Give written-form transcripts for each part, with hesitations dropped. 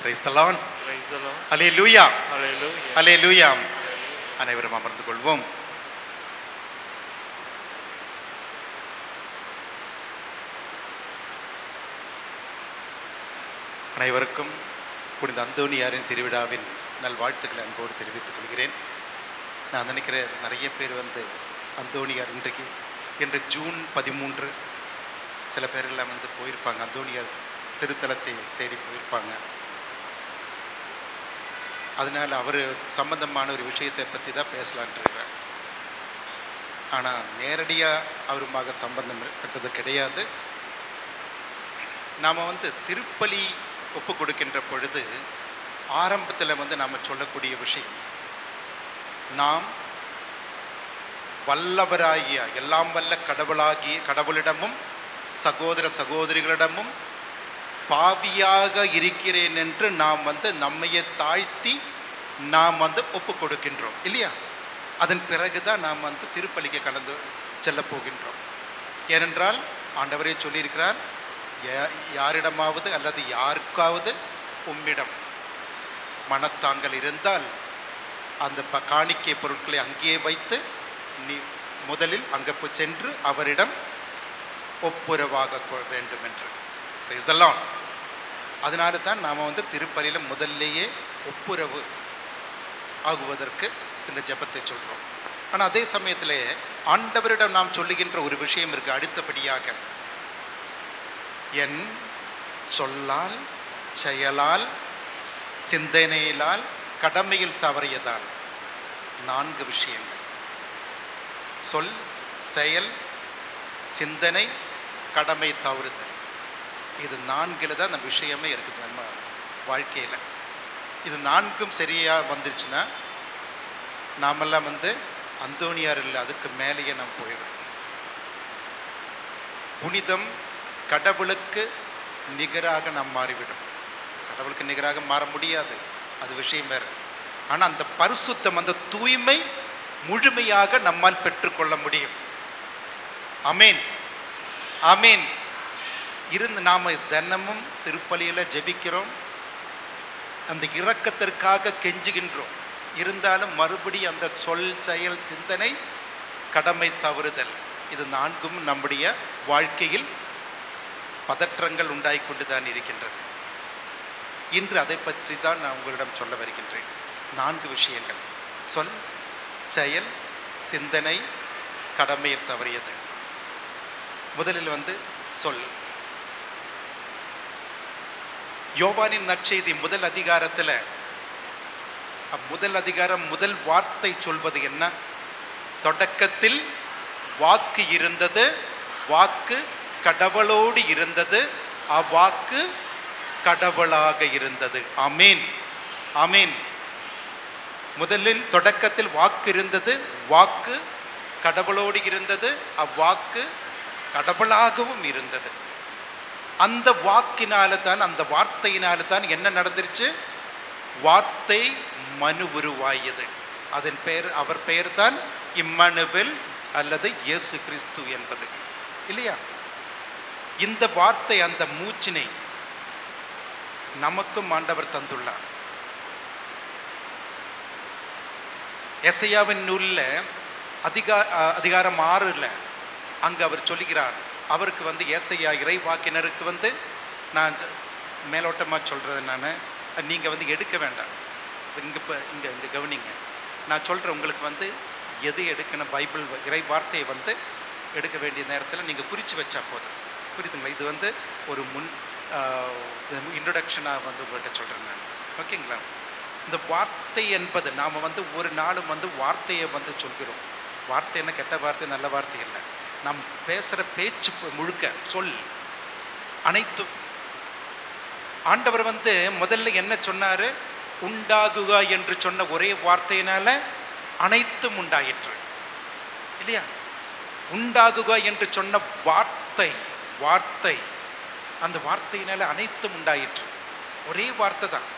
Praise the Lord. Hallelujah. Hallelujah. அனைவரும் அமர்ந்து கொள்வோம். அனைவருக்கும் புனித அந்தோனியாரின் திருவிழாவின் நல்வாழ்த்துக்களை அன்போடு தெரிவித்துக் கொள்கிறேன். நான் நினைக்கிறேன் நிறைய பேர் அந்தோனியார் இன்று ஜூன் 13 சில பேரெல்லாம் போயிருப்பாங்க, அந்தோனியார் திருத்தலத்தை தேடி போயிருப்பாங்க. அதனால் அவர் சம்பந்தமான ஒரு விஷயத்தை பற்றி தான் பேசலான்றிருக்கிறேன். ஆனால் நேரடியாக அவருமாக சம்பந்தம் பட்டது கிடையாது. நாம் திருப்பலி ஒப்பு கொடுக்கின்ற பொழுது ஆரம்பத்தில் நாம் சொல்லக்கூடிய விஷயம், நாம் வல்லவராகிய எல்லாம் வல்ல கடவுளிடமும் சகோதர சகோதரிகளிடமும் பாவியாக இருக்கிறேன் என்று நாம் நம்மையே தாழ்த்தி நாம் ஒப்பு கொடுக்கின்றோம் இல்லையா? அதன் பிறகுதான் நாம் திருப்பலிக்கு கலந்து செல்ல போகின்றோம். ஏனென்றால் ஆண்டவரே சொல்லியிருக்கிறார், யாரிடமாவது அல்லது யாருக்காவது உம்மிடம் மனத்தாங்கல் இருந்தால் அந்த காணிக்கை பொருட்களை அங்கேயே வைத்து நீ முதலில் அங்கே சென்று அவரிடம் ஒப்புரவாக வேண்டும் என்று. Praise the Lord. அதனால தான் நாம் திருப்பலியில் முதல்லையே ஒப்புரவு ஆகுவதற்கு இந்த ஜெபத்தை சொல்கிறோம். ஆனால் அதே சமயத்தில் ஆண்டவரிடம் நாம் சொல்லுகின்ற ஒரு விஷயம் இருக்குது. அடுத்தபடியாக, என் சொல்லால் செயலால் சிந்தனையிலால் கடமையில் தவறியதால் 4 விஷயங்கள்: சொல், செயல், சிந்தனை, கடமை தவறுதல். இது 4 தான் அந்த விஷயமே இருக்குது நம்ம வாழ்க்கையில். இது 4ம் சரியாக வந்துருச்சுன்னா நாமெல்லாம் அந்தோனியார் இல்லை, அதுக்கு மேலேயே நாம் போயிடும். புனிதம் கடவுளுக்கு நிகராக நாம் மாறிவிடும். கடவுளுக்கு நிகராக மாற முடியாது, அது விஷயம் வேறு. ஆனால் அந்த பரிசுத்தம், அந்த தூய்மை முழுமையாக நம்மால் பெற்றுக்கொள்ள முடியும். ஆமேன், ஆமேன். நாம் தினமும் திருப்பலியில் ஜெபிக்கிறோம், அந்த இரக்கத்திற்காக கெஞ்சுகின்றோம். இருந்தாலும் மறுபடியும் அந்த சொல், செயல், சிந்தனை, கடமை தவறுதல், இது 4ம் நம்முடைய வாழ்க்கையில் பதற்றங்கள் உண்டாகிக்கொண்டு தான் இருக்கின்றது. இன்று அதை பற்றி தான் நான் உங்களிடம் சொல்ல வருகின்றேன். 4 விஷயங்கள்: சொல், செயல், சிந்தனை, கடமையில் தவறியது. முதலில் சொல். யோவானின் நற்செய்தி முதல் அதிகாரத்தில் முதல் வார்த்தை சொல்வது என்ன? தொடக்கத்தில் வாக்கு இருந்தது, வாக்கு கடவுளோடு இருந்தது, அவ்வாக்கு கடவுளாக இருந்தது. ஆமேன், ஆமேன். முதலில் தொடக்கத்தில் வாக்கு இருந்தது, வாக்கு கடவுளோடு இருந்தது, அவ்வாக்கு கடவுளாகவும் இருந்தது. அந்த வாக்கினால தான், அந்த வார்த்தையினால தான் என்ன நடந்துருச்சு? வார்த்தை மனு உருவாகியது. அதன் பெயர், அவர் பெயர் தான் இம்மானுவேல் அல்லது இயேசு கிறிஸ்து என்பது இல்லையா? இந்த வார்த்தை, அந்த மூச்சினை நமக்கும் ஆண்டவர் தந்துள்ளார். எசையாவின் நூலில் அதிகாரம் 6 அங்கு அவர் சொல்லுகிறார், அவருக்கு ஏசையா இறைவாக்கினருக்கு நான் மேலோட்டமாக சொல்கிறது, நீங்கள் எடுக்க வேண்டாம், இங்கே கவனிங்க, நான் சொல்கிறேன் உங்களுக்கு எது எடுக்கணும், பைபிள் இறை வார்த்தையை எடுக்க வேண்டிய நேரத்தில் நீங்கள் குறித்து வச்சா போதும். புரியுதுங்களா? இது ஒரு இன்ட்ரொடக்ஷனாக உங்கள்கிட்ட சொல்கிறேன் நான். ஓகேங்களா? இந்த வார்த்தை என்பது நாம் ஒரு நாளும் வார்த்தையை சொல்கிறோம். வார்த்தை என்ன கெட்ட வார்த்தை, நல்ல வார்த்தை இல்லை. நாம் பேசுகிற பேச்சு முழுக்க, சொல் அனைத்தும். ஆண்டவர் முதல்ல என்ன சொன்னார்? உண்டாகுக என்று சொன்ன ஒரே வார்த்தையினால அனைத்தும் உண்டாயிற்று இல்லையா? உண்டாகுக என்று சொன்ன வார்த்தை அந்த வார்த்தையினால அனைத்தும் உண்டாயிற்று. ஒரே வார்த்தை தான்.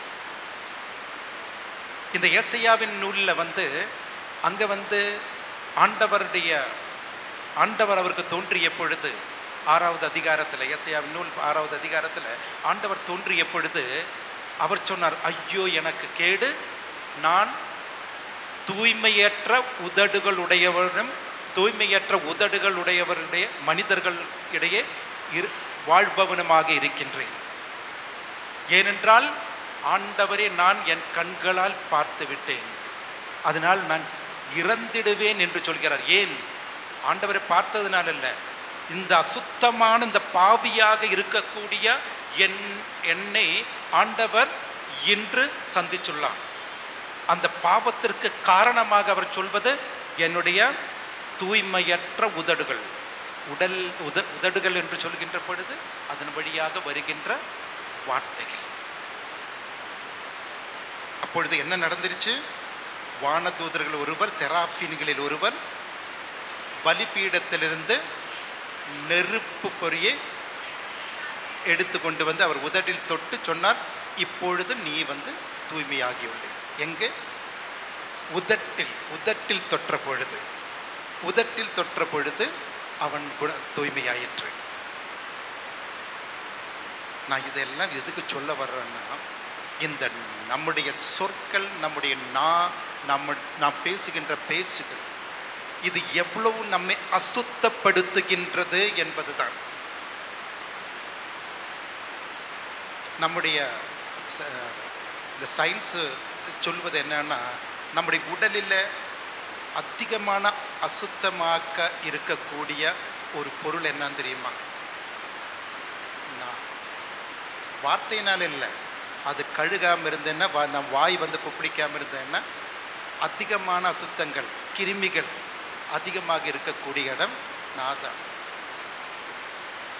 இந்த ஏசாயாவின் நூலில் அங்கே ஆண்டவர் அவருக்கு தோன்றிய பொழுது 6வது அதிகாரத்தில், ஏசாயாவின் நூல் 6வது அதிகாரத்தில் ஆண்டவர் தோன்றிய பொழுது அவர் சொன்னார், ஐயோ எனக்கு கேடு, நான் தூய்மையற்ற உதடுகளுடையவரும் தூய்மையற்ற உதடுகளுடையவருடைய மனிதர்கள் இடையே வாழ்பவனுமாக இருக்கின்றேன். ஏனென்றால் ஆண்டவரே நான் என் கண்களால் பார்த்து விட்டேன், அதனால் நான் இறந்திடுவேன் என்று சொல்கிறார். ஏன்? ஆண்டவரை பார்த்ததுனால அல்ல, இந்த அசுத்தமான இந்த பாவியாக இருக்கக்கூடிய என்னை ஆண்டவர் இன்று சந்திச்சுள்ளார். அந்த பாவத்திற்கு காரணமாக அவர் சொல்வது என்னுடைய தூய்மையற்ற உதடுகள். உதடுகள் என்று சொல்கின்ற பொழுது அதன் வழியாக வருகின்ற வார்த்தைகள். அப்பொழுது என்ன நடந்துருச்சு? வானதூதர்கள் ஒருவர், செராஃபின்களில் ஒருவர் பலிபீடத்திலிருந்து நெருப்பு பொறியை எடுத்து கொண்டு வந்து அவர் உதட்டில் தொட்டு சொன்னார், இப்பொழுது நீ தூய்மையாகியுள்ளே. எங்கே? உதட்டில் தொற்ற பொழுது அவன் தூய்மையாயிற்று. நான் இதெல்லாம் எதுக்கு சொல்ல வர்றேன்னா, இந்த நம்முடைய சொற்கள், நம்முடைய நாம் பேசுகின்ற பேச்சுகள், இது எவ்வளவு நம்மை அசுத்தப்படுத்துகின்றது என்பதுதான். நம்முடைய இந்த சயின்ஸு சொல்வது என்னன்னா, நம்முடைய உடலில் அதிகமான அசுத்தமாக்க இருக்கக்கூடிய ஒரு பொருள் என்னன்னு தெரியுமா? வார்த்தையினால் இல்லை, அது கழுகாமல் இருந்தேன்னா, நம் வாய் கொப்பளிக்காமல் இருந்தேன்னா, அதிகமான அசுத்தங்கள், கிருமிகள் அதிகமாக இருக்கக்கூடிய இடம் நாதான்.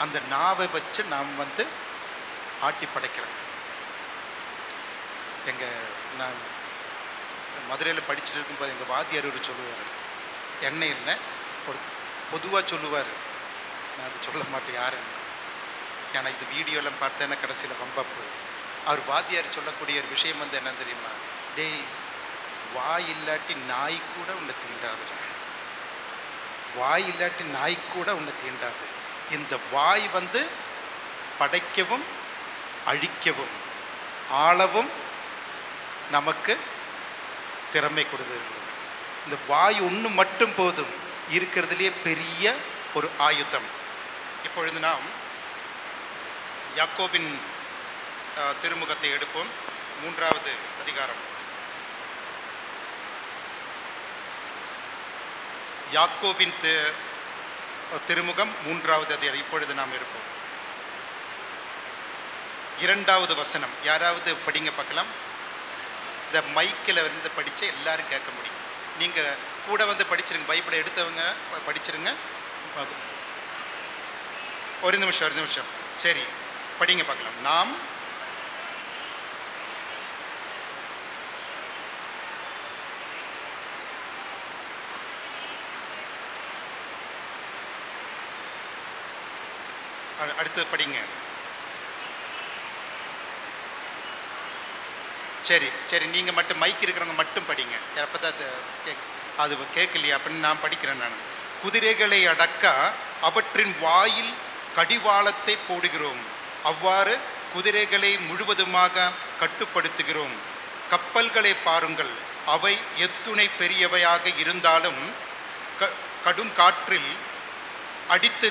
அந்த நாவை வச்சு நாம் ஆட்டி படைக்கிறோம். நான் மதுரையில் படிச்சுட்டு இருக்கும்போது எங்கள் வாத்தியார் ஒரு சொல்லுவார், எண்ணெய் இல்லை ஒரு பொதுவாக சொல்லுவார், நான் அது சொல்ல மாட்டேன் யாருன்னு, ஏன்னா இது வீடியோலாம் பார்த்தேன்னா கடைசியில் வம்பப்பு. அவர் வாத்தியார் சொல்லக்கூடிய ஒரு விஷயம் என்னன்னு தெரியுமா? டேய், வாய் இல்லாட்டி நாய் கூட உன்னை தீண்டாதுடா, வாய் இல்லாட்டி நாய் கூட உன்னை தீண்டாது. இந்த வாய் படைக்கவும் அழிக்கவும் ஆளவும் நமக்கு திறமை கொடுத்துருக்கிறது. இந்த வாய் ஒன்று மட்டும் போதும், இருக்கிறதுலே பெரிய ஒரு ஆயுதம். இப்பொழுது நாம் யாக்கோபின் திருமுகத்தை எடுப்போம். 3வது அதிகாரம். யாக்கோபின் திருமுகம் 3வது அதிகாரம் இப்பொழுது நாம் எடுப்போம். 2வது வசனம். யாராவது படிங்க பார்க்கலாம். இந்த மைக்கில் படிச்ச எல்லாரும் கேட்க முடியும். நீங்கள் கூட படிச்சிருங்க, பைபிளை எடுத்தவங்க படிச்சிருங்க. ஒரு நிமிஷம். சரி, படிங்க பார்க்கலாம். நாம் அடுத்தது படிங்க. சரி, நீங்கள் மட்டும் மைக் இருக்கிறவங்க மட்டும் படிங்க. அப்போ தான் அது கேட்கலையா அப்படின்னு நான் படிக்கிறேன். நான் குதிரைகளை அடக்க அவற்றின் வாயில் கடிவாளத்தை போடுகிறோம், அவ்வாறு குதிரைகளை முழுவதுமாக கட்டுப்படுத்துகிறோம். கப்பல்களை பாருங்கள், அவை எத்துணை பெரியவையாக இருந்தாலும் கடும் காற்றில் அடித்து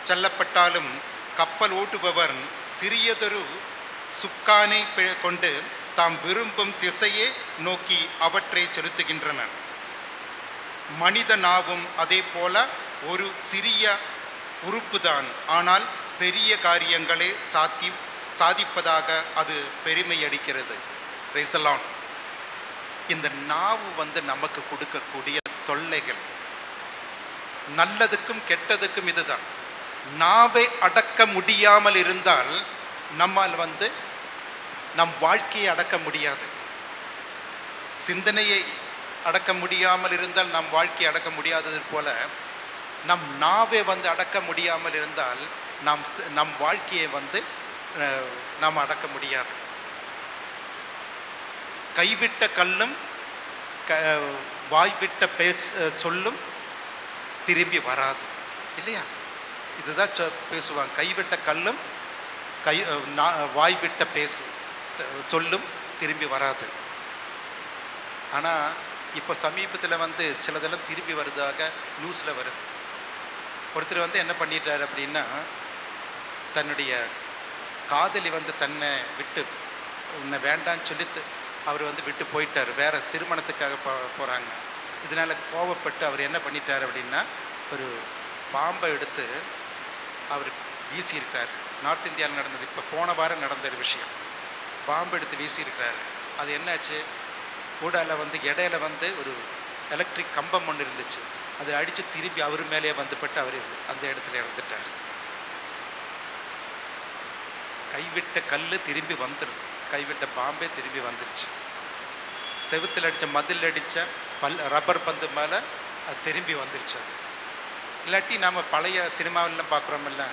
செல்லப்பட்டாலும் கப்பல் ஓட்டுபவர் சிறியதொரு சுக்கானை கொண்டு தாம் விரும்பும் திசையை நோக்கி அவற்றை செலுத்துகின்றனர். மனித நாவும் அதே போல ஒரு சிறிய உறுப்புதான், ஆனால் பெரிய காரியங்களை சாதிப்பதாக அது பெருமை அடிக்கிறது. Price the Lord. இந்த நாவு நமக்கு கொடுக்கக்கூடிய தொல்லைகள், நல்லதுக்கும் கெட்டதுக்கும் இதுதான். நாவை அடக்க முடியாமல் இருந்தால் நம்மால் நம் வாழ்க்கையை அடக்க முடியாது. சிந்தனையை அடக்க முடியாமல் இருந்தால் நம் வாழ்க்கையை அடக்க முடியாதது போல, நம் நாவை அடக்க முடியாமல் இருந்தால் நம் வாழ்க்கையை நாம் அடக்க முடியாது. கைவிட்ட கல்லும் வாய்விட்ட சொல்லும் திரும்பி வராது, இல்லையா? இதுதான் பேசுவாங்க. கைவிட்ட கல்லும் வாய்விட்ட பேசு சொல்லும் திரும்பி வராது. ஆனால் இப்போ சமீபத்தில் வந்து சிலதெல்லாம் திரும்பி வருதாக நியூஸில் வருது. ஒருத்தர் வந்து என்ன பண்ணிட்டார் அப்படின்னா, தன்னுடைய காதலி வந்து தன்னை விட்டு உன்னை வேண்டான்னு சொல்லி அவர் வந்து விட்டு போயிட்டார். வேறு திருமணத்துக்காக போகிறாங்க. இதனால் கோபப்பட்டு அவர் என்ன பண்ணிட்டார் அப்படின்னா, ஒரு பாம்பை எடுத்து அவர் வீசியிருக்கிறார். நார்த் இந்தியாவில் நடந்தது, இப்போ போன வாரம் நடந்த ஒரு விஷயம். பாம்பு எடுத்து வீசியிருக்கிறாரு. அது என்னாச்சு, கூடால வந்து இடையில வந்து ஒரு எலக்ட்ரிக் கம்பம் ஒன்று இருந்துச்சு. அதை அடித்து திரும்பி அவர் மேலேயே வந்துப்பட்டு அவர் அந்த இடத்துல இறந்துட்டார். கைவிட்ட கல் திரும்பி வந்துடும், கைவிட்ட பாம்பே திரும்பி வந்துருச்சு. செவுத்தில் அடித்த மதில் அடித்த ரப்பர் பந்து மேலே அது திரும்பி வந்துருச்சு. அது இல்லாட்டி நாம் பழைய சினிமாவெல்லாம் பார்க்குறோமில்ல,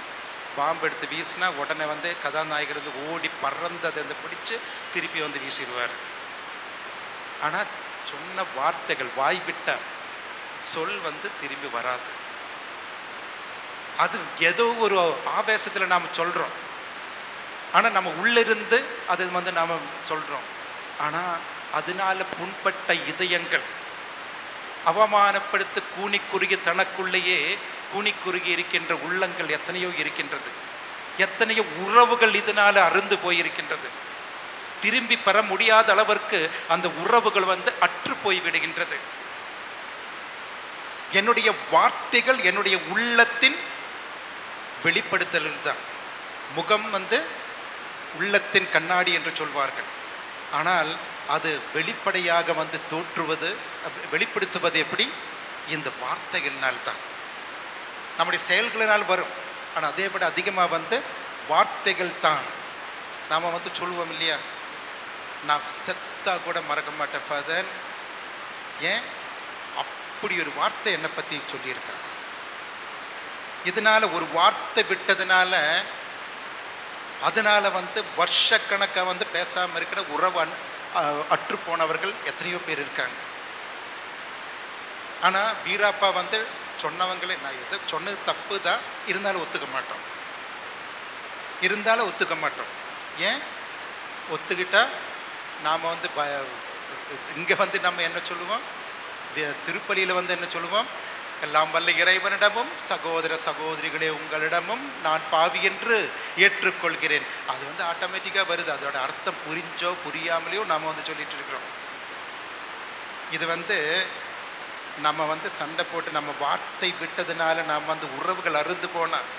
பாம்பு எடுத்து வீசினா உடனே வந்து கதாநாயகர் வந்து ஓடி பறந்து அதை வந்து பிடிச்சி திருப்பி வந்து வீசிடுவார். ஆனால் சொன்ன வார்த்தைகள், வாய்விட்ட சொல் வந்து திரும்பி வராது. அது ஏதோ ஒரு ஆவேசத்தில் நாம் சொல்கிறோம், ஆனால் நம்ம உள்ளிருந்து அது வந்து நாம் சொல்கிறோம். ஆனால் அதனால புண்பட்ட இதயங்கள், அவமானப்படுத்த கூனி குறுகி தனக்குள்ளேயே கூனி குறுகி இருக்கின்ற உள்ளங்கள் எத்தனையோ இருக்கின்றது. எத்தனையோ உறவுகள் இதனால அருந்து போயிருக்கின்றது. திரும்பி பெற முடியாத அளவிற்கு அந்த உறவுகள் வந்து அற்று போய் விடுகின்றது. என்னுடைய வார்த்தைகள் என்னுடைய உள்ளத்தின் வெளிப்படுத்தல் தான். முகம் வந்து உள்ளத்தின் கண்ணாடி என்று சொல்வார்கள். ஆனால் அது வெளிப்படையாக வந்து தோற்றுவது, வெளிப்படுத்துவது எப்படி? இந்த வார்த்தைகளினால் தான். நம்முடைய செயல்களினால் வரும், ஆனால் அதே விட அதிகமாக வந்து வார்த்தைகள் தான். நாம் வந்து சொல்லுவோம் இல்லையா, நான் செத்தா கூட மறக்க மாட்டேன் ஃபாதர். ஏன்? அப்படி ஒரு வார்த்தை என்னை பற்றி சொல்லியிருக்காங்க. இதனால ஒரு வார்த்தை விட்டதுனால அதனால வந்து வருஷக்கணக்காக வந்து பேசாமல் இருக்கிற உறவு அற்று போனவர்கள் எத்தனையோ பேர் இருக்காங்க. ஆனால் வீராப்பா வந்து சொன்னவங்களே, நான் எதை சொன்னது தப்பு தான், இருந்தாலும் ஒத்துக்க மாட்டோம். ஏன் ஒத்துக்கிட்டா நாம் வந்து இங்கே வந்து நம்ம என்ன சொல்லுவோம், திருப்பலியில் வந்து என்ன சொல்லுவோம், எல்லாம் வல்ல இறைவனிடமும் சகோதர சகோதரிகளே உங்களிடமும் நான் பாவி என்று ஏற்றுக்கொள்கிறேன். அது வந்து ஆட்டோமேட்டிக்காக வருது. அதோட அர்த்தம் புரிஞ்சோ புரியாமலையோ நாம் வந்து சொல்லிட்டு இருக்கிறோம். இது வந்து நம்ம வந்து சண்டை போட்டு நம்ம வார்த்தை விட்டதுனால நாம் வந்து உறவுகள் அருந்து போனால்,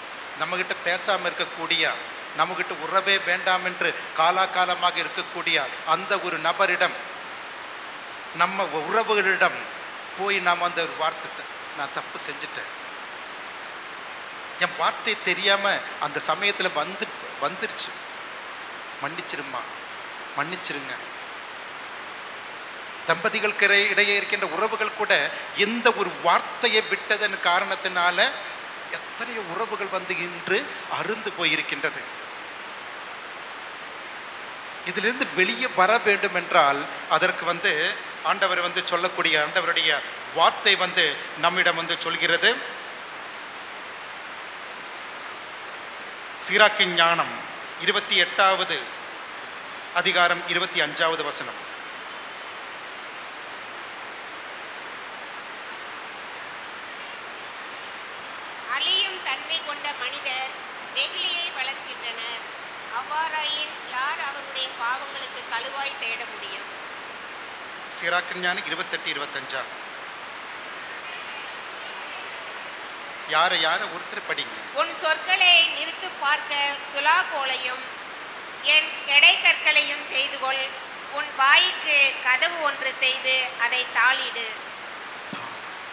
நம்மகிட்ட பேசாமல் இருக்கக்கூடிய, நம்மகிட்ட உறவே வேண்டாம் என்று காலாகாலமாக இருக்கக்கூடிய அந்த ஒரு நபரிடம், நம்ம உறவுகளிடம் போய் நாம் அந்த ஒரு வார்த்தை, நான் தப்பு செஞ்சுட்டேன், என் வார்த்தை தெரியாமல் அந்த சமயத்தில் வந்துருச்சு, மன்னிச்சிருமா, மன்னிச்சிருங்க. தம்பதிகளுக்கு இடையே இருக்கின்ற உறவுகள் கூட எந்த ஒரு வார்த்தையை விட்டதன் காரணத்தினால எத்தனையோ உறவுகள் வந்து இன்று அருந்து போயிருக்கின்றது. இதிலிருந்து வெளியே வர வேண்டும் என்றால் அதற்கு வந்து ஆண்டவர் வந்து சொல்லக்கூடிய ஆண்டவருடைய வார்த்தை வந்து நம்மிடம் வந்து சொல்கிறது. சீராக்கின் ஞானம் 28வது அதிகாரம் 25வது வசனம். அழியும் தன்மை கொண்ட மனிதர் நெகிழியை வளர்க்கின்றனர். அவ்வாறாயின் யார் அவருடைய பாவங்களுக்கு கழுவாய் தேட முடியும்? சீராக்கின் ஞானம் 28-25. யார ஒருத்தர் படிங்க. உன் சொற்களை நிறுத்து பார்க்க துலாக்கோலையும் என் எடை கற்களையும் செய்து கொள். உன் வாய்க்கு கதவு ஒன்று செய்து அதை தாளிடு.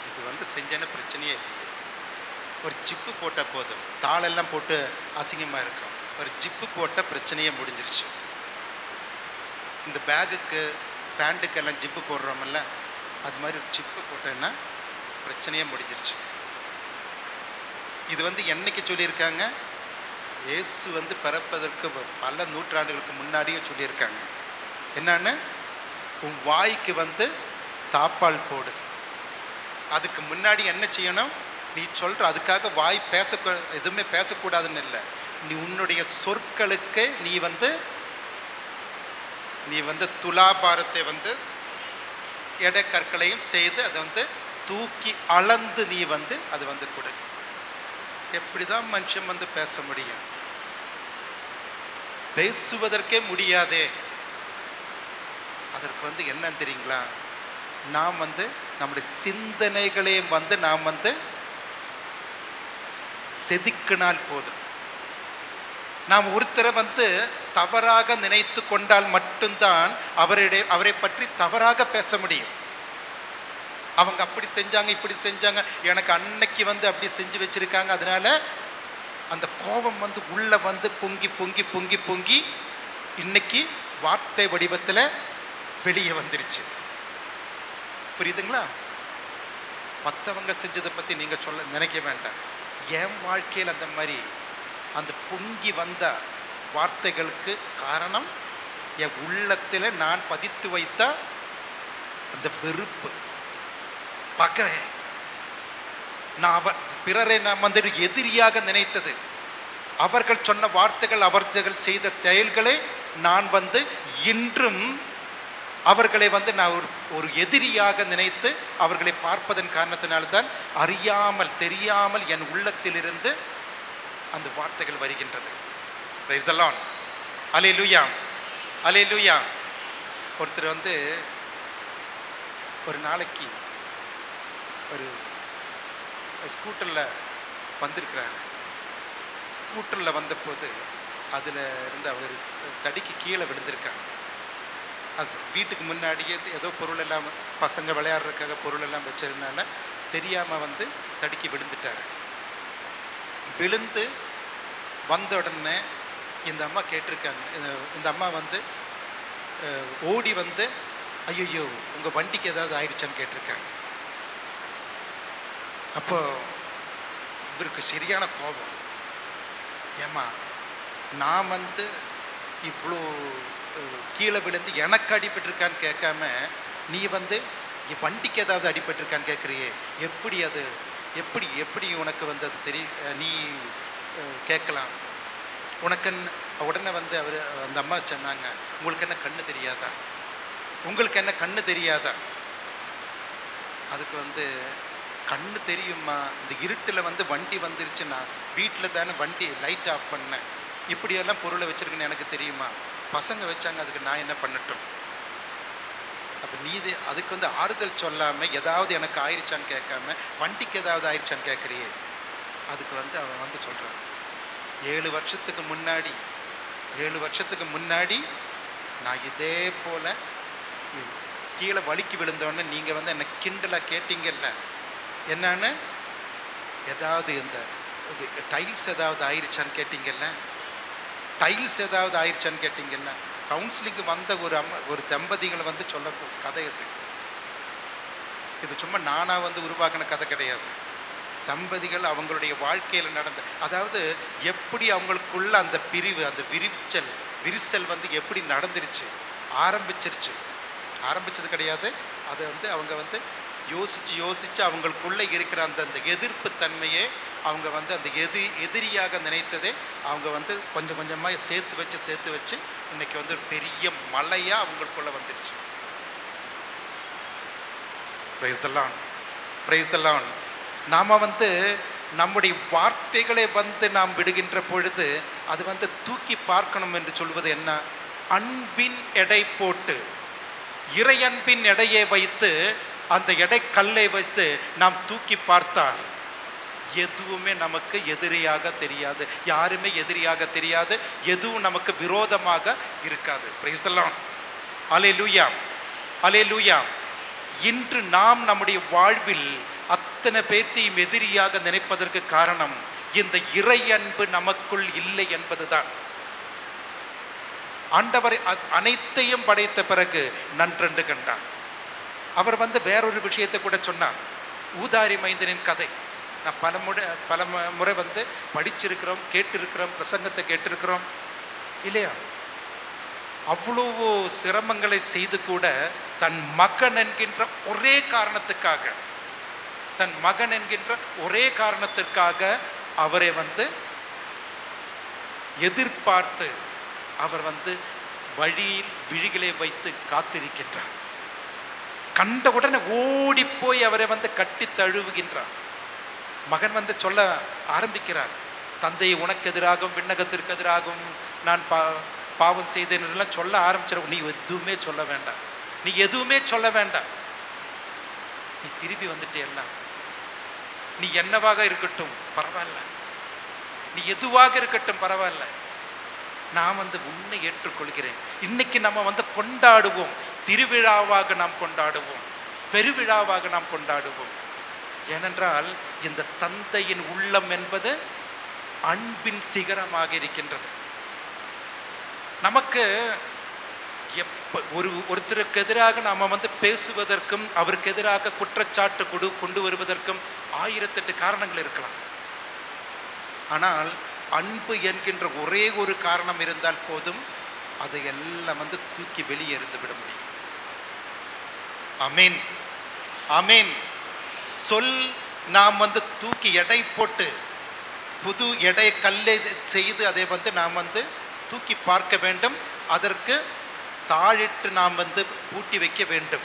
இது வந்து செஞ்சன பிரச்சனையே இல்லையே. ஒரு ஜிப்பு போட்ட போதும், தாளெல்லாம் போட்டு அசிங்கமாக இருக்கும். ஒரு ஜிப்பு போட்ட பிரச்சனையே முடிஞ்சிருச்சு. இந்த பேகுக்கு பேண்ட்டுக்கெல்லாம் ஜிப்பு போடுறோமில்ல, அது மாதிரி ஒரு ஜிப்பு போட்டேன்னா பிரச்சனையே முடிஞ்சிருச்சு. இது வந்து என்னைக்கு சொல்லியிருக்காங்க? இயேசு வந்து பிறப்பதற்கு பல நூற்றாண்டுகளுக்கு முன்னாடியே சொல்லியிருக்காங்க. என்னன்னு? உன் வாய்க்கு வந்து தாப்பால் போடு. அதுக்கு முன்னாடி என்ன செய்யணும்? நீ சொல்கிற, அதுக்காக வாய் எதுவுமே பேசக்கூடாதுன்னு இல்லை, நீ உன்னுடைய சொற்களுக்கு நீ வந்து நீ வந்து துலாபாரத்தை வந்து எடை கற்களையும் செய்து அதை வந்து தூக்கி அளந்து நீ வந்து அது வந்து கொடு. எப்படிதான் மனுஷன் வந்து பேச முடியும்? பேசுவதற்கே முடியாதே. அதற்கு வந்து என்ன தெரியுங்களா? நாம் வந்து நம்முடைய சிந்தனைகளையும் வந்து நாம் வந்து செதுக்கினால் போதும். நாம் ஒருத்தரை வந்து தவறாக நினைத்து கொண்டால் மட்டும்தான் அவரை பற்றி தவறாக பேச முடியும். அவங்க அப்படி செஞ்சாங்க, இப்படி செஞ்சாங்க, எனக்கு அன்னைக்கு வந்து அப்படி செஞ்சு வச்சிருக்காங்க, அதனால அந்த கோபம் வந்து உள்ள வந்து பொங்கி பொங்கி பொங்கி பொங்கி இன்னைக்கு வார்த்தை வடிவத்தில் வெளியே வந்துருச்சு. புரியுதுங்களா? மற்றவங்க செஞ்சதை பற்றி நீங்கள் சொல்ல நினைக்க வேண்டாம். என் வாழ்க்கையில் அந்த மாதிரி அந்த பொங்கி வந்த வார்த்தைகளுக்கு காரணம் என் உள்ளத்தில் நான் பதித்து வைத்த அந்த வெறுப்பு, பகை. நான் பிறரை நான் வந்து எதிரியாக நினைத்தது, அவர்கள் சொன்ன வார்த்தைகள், அவர்கள் செய்த செயல்களை நான் வந்து இன்றும் அவர்களை வந்து நான் ஒரு எதிரியாக நினைத்து அவர்களை பார்ப்பதன் காரணத்தினால்தான் அறியாமல் தெரியாமல் என் உள்ளத்திலிருந்து அந்த வார்த்தைகள் வருகின்றது. Praise the Lord. Hallelujah, hallelujah. ஒருத்தர் வந்து ஒரு நாளைக்கு ஒரு ஸ்கூட்டரில் வந்திருக்கிறாரு. ஸ்கூட்டரில் வந்தபோது அதில் இருந்து அவர் தடிக்கு கீழே விழுந்திருக்காங்க. அது வீட்டுக்கு முன்னாடியே ஏதோ பொருள் எல்லாம் பசங்க விளையாடுறதுக்காக பொருள் எல்லாம் வச்சதுனால தெரியாமல் வந்து தடுக்கி விழுந்துட்டார். விழுந்து வந்த உடனே இந்த அம்மா கேட்டிருக்காங்க. இந்த அம்மா வந்து ஓடி வந்து ஐயோ உங்கள் வண்டிக்கு ஏதாவது ஆயிடுச்சான்னு கேட்டிருக்காங்க. அப்போ இவருக்கு சரியான கோபம். ஏம்மா, நான் வந்து இவ்வளோ கீழே விழுந்து எனக்கு அடிபட்டிருக்கான்னு கேட்காம நீ வந்து வண்டிக்கு ஏதாவது அடிபட்டிருக்கான்னு கேட்குறியே, எப்படி அது எப்படி எப்படி உனக்கு வந்து அது நீ கேட்கலாம் உனக்குன்னு. உடனே வந்து அந்த அம்மா சொன்னாங்க, உங்களுக்கு என்ன கண்ணு தெரியாதா? உங்களுக்கு என்ன கண்ணு தெரியாதா? அதுக்கு வந்து கண்ணு தெரியுமா, இந்த இருட்டில் வந்து வண்டி வந்துருச்சுன்னா வீட்டில் தானே வண்டி லைட் ஆஃப் பண்ணேன், இப்படியெல்லாம் பொருளை வச்சுருக்குன்னு எனக்கு தெரியுமா? பசங்க வச்சாங்க, அதுக்கு நான் என்ன பண்ணட்டும்? அப்போ நீது அதுக்கு வந்து ஆறுதல் சொல்லாமல் ஏதாவது எனக்கு ஆயிடுச்சான்னு கேட்காம வண்டிக்கு ஏதாவது ஆயிடுச்சான்னு கேட்குறியே. அதுக்கு வந்து அவன் வந்து சொல்கிறான், 7 வருஷத்துக்கு முன்னாடி நான் இதே போல் கீழே வலிக்கு விழுந்தோடனே நீங்கள் வந்து என்னை கிண்டலாக கேட்டீங்கல்ல, என்னன்னு ஏதாவது இந்த டைல்ஸ் ஏதாவது ஆயிடுச்சான்னு கேட்டீங்கல்ல, டைல்ஸ் ஏதாவது ஆயிடுச்சான்னு கேட்டீங்கல்ல. கவுன்சிலிங்கு வந்த ஒரு தம்பதிகளை வந்து சொல்ல கதை இது சும்மா நானாக வந்து உருவாக்கின கதை கிடையாது. தம்பதிகள் அவங்களுடைய வாழ்க்கையில் நடந்த, அதாவது எப்படி அவங்களுக்குள்ள அந்த பிரிவு, அந்த விரிசல் வந்து எப்படி நடந்துருச்சு, ஆரம்பிச்சது கிடையாது. அதை வந்து அவங்க வந்து யோசித்து அவங்களுக்குள்ளே இருக்கிற அந்த எதிர்ப்பு தன்மையே அவங்க வந்து அந்த எதிரியாக நினைத்ததே அவங்க வந்து கொஞ்சம் கொஞ்சமாக சேர்த்து வச்சு இன்னைக்கு வந்து ஒரு பெரிய மலையாக அவங்களுக்குள்ள வந்துருச்சு. Price the Lord, praise the Lord. நாம் வந்து நம்முடைய வார்த்தைகளை வந்து நாம் விடுகின்ற பொழுது அது வந்து தூக்கி பார்க்கணும் என்று சொல்வது என்ன? அன்பின் எடை போட்டு, இறை அன்பின் எடையை வைத்து, அந்த எடை கல்லை வைத்து நாம் தூக்கி பார்த்தால் எதுவுமே நமக்கு எதிரியாக தெரியாது, யாருமே எதிரியாக தெரியாது, எதுவும் நமக்கு விரோதமாக இருக்காது. Praise the Lord. Hallelujah, hallelujah. இன்று நாம் நம்முடைய வாழ்வில் அத்தனை பேர்த்தையும் எதிரியாக நினைப்பதற்கு காரணம் இந்த இறை அன்பு நமக்குள் இல்லை என்பதுதான். ஆண்டவர் அனைத்தையும் படைத்த பிறகு நன்றென்று கண்டார். அவர் வந்து வேறொரு விஷயத்தை கூட சொன்னார். ஊதாரி மைந்தனின் கதை நான் பல முறை வந்து படிச்சிருக்கிறோம், கேட்டிருக்கிறோம், பிரசங்கத்தை கேட்டிருக்கிறோம் இல்லையா? அவ்வளவு சிரமங்களை செய்து கூட தன் மகன் என்கின்ற ஒரே காரணத்திற்காக அவரை வந்து எதிர்பார்த்து அவர் வந்து வழியில் விழிகளை வைத்து காத்திருக்கின்றார். கண்ட உடனே ஓடி போய் அவரை வந்து கட்டி தழுவுகின்றார். மகன் வந்து சொல்ல ஆரம்பிக்கிறார், தந்தை உனக்கு எதிராகவும் விண்ணகத்திற்கு எதிராகவும் நான் பாவம் செய்தேன் எல்லாம் சொல்ல ஆரம்பிச்சிட. நீ எதுவுமே சொல்ல வேண்டாம், நீ எதுவுமே சொல்ல வேண்டாம், நீ திரும்பி வந்துட்டே எல்லாம், நீ என்னவாக இருக்கட்டும் பரவாயில்ல, நீ எதுவாக இருக்கட்டும் பரவாயில்ல, நான் வந்து உன்னை ஏற்றுக்கொள்கிறேன். இன்னைக்கு நம்ம வந்து கொண்டாடுவோம், திருவிழாவாக நாம் கொண்டாடுவோம், பெருவிழாவாக நாம் கொண்டாடுவோம். ஏனென்றால் இந்த தந்தையின் உள்ளம் என்பது அன்பின் சிகரமாக இருக்கின்றது. நமக்கு ஒருத்தருக்கு எதிராக நாம வந்து பேசுவதற்கும் அவருக்கு எதிராக குற்றச்சாட்டு கொண்டு வருவதற்கும் 1008 காரணங்கள் இருக்கலாம். ஆனால் அன்பு என்கின்ற ஒரே ஒரு காரணம் இருந்தால் போதும், அதை எல்லாம் வந்து தூக்கி வெளியே எறிந்து விட முடியும். ஆமென், ஆமென். சொல் நாம் வந்து தூக்கி எடை போட்டு புது எடை கல்லை செய்து அதை வந்து நாம் வந்து தூக்கி பார்க்க வேண்டும். அதற்கு தாழிட்டு நாம் வந்து பூட்டி வைக்க வேண்டும்,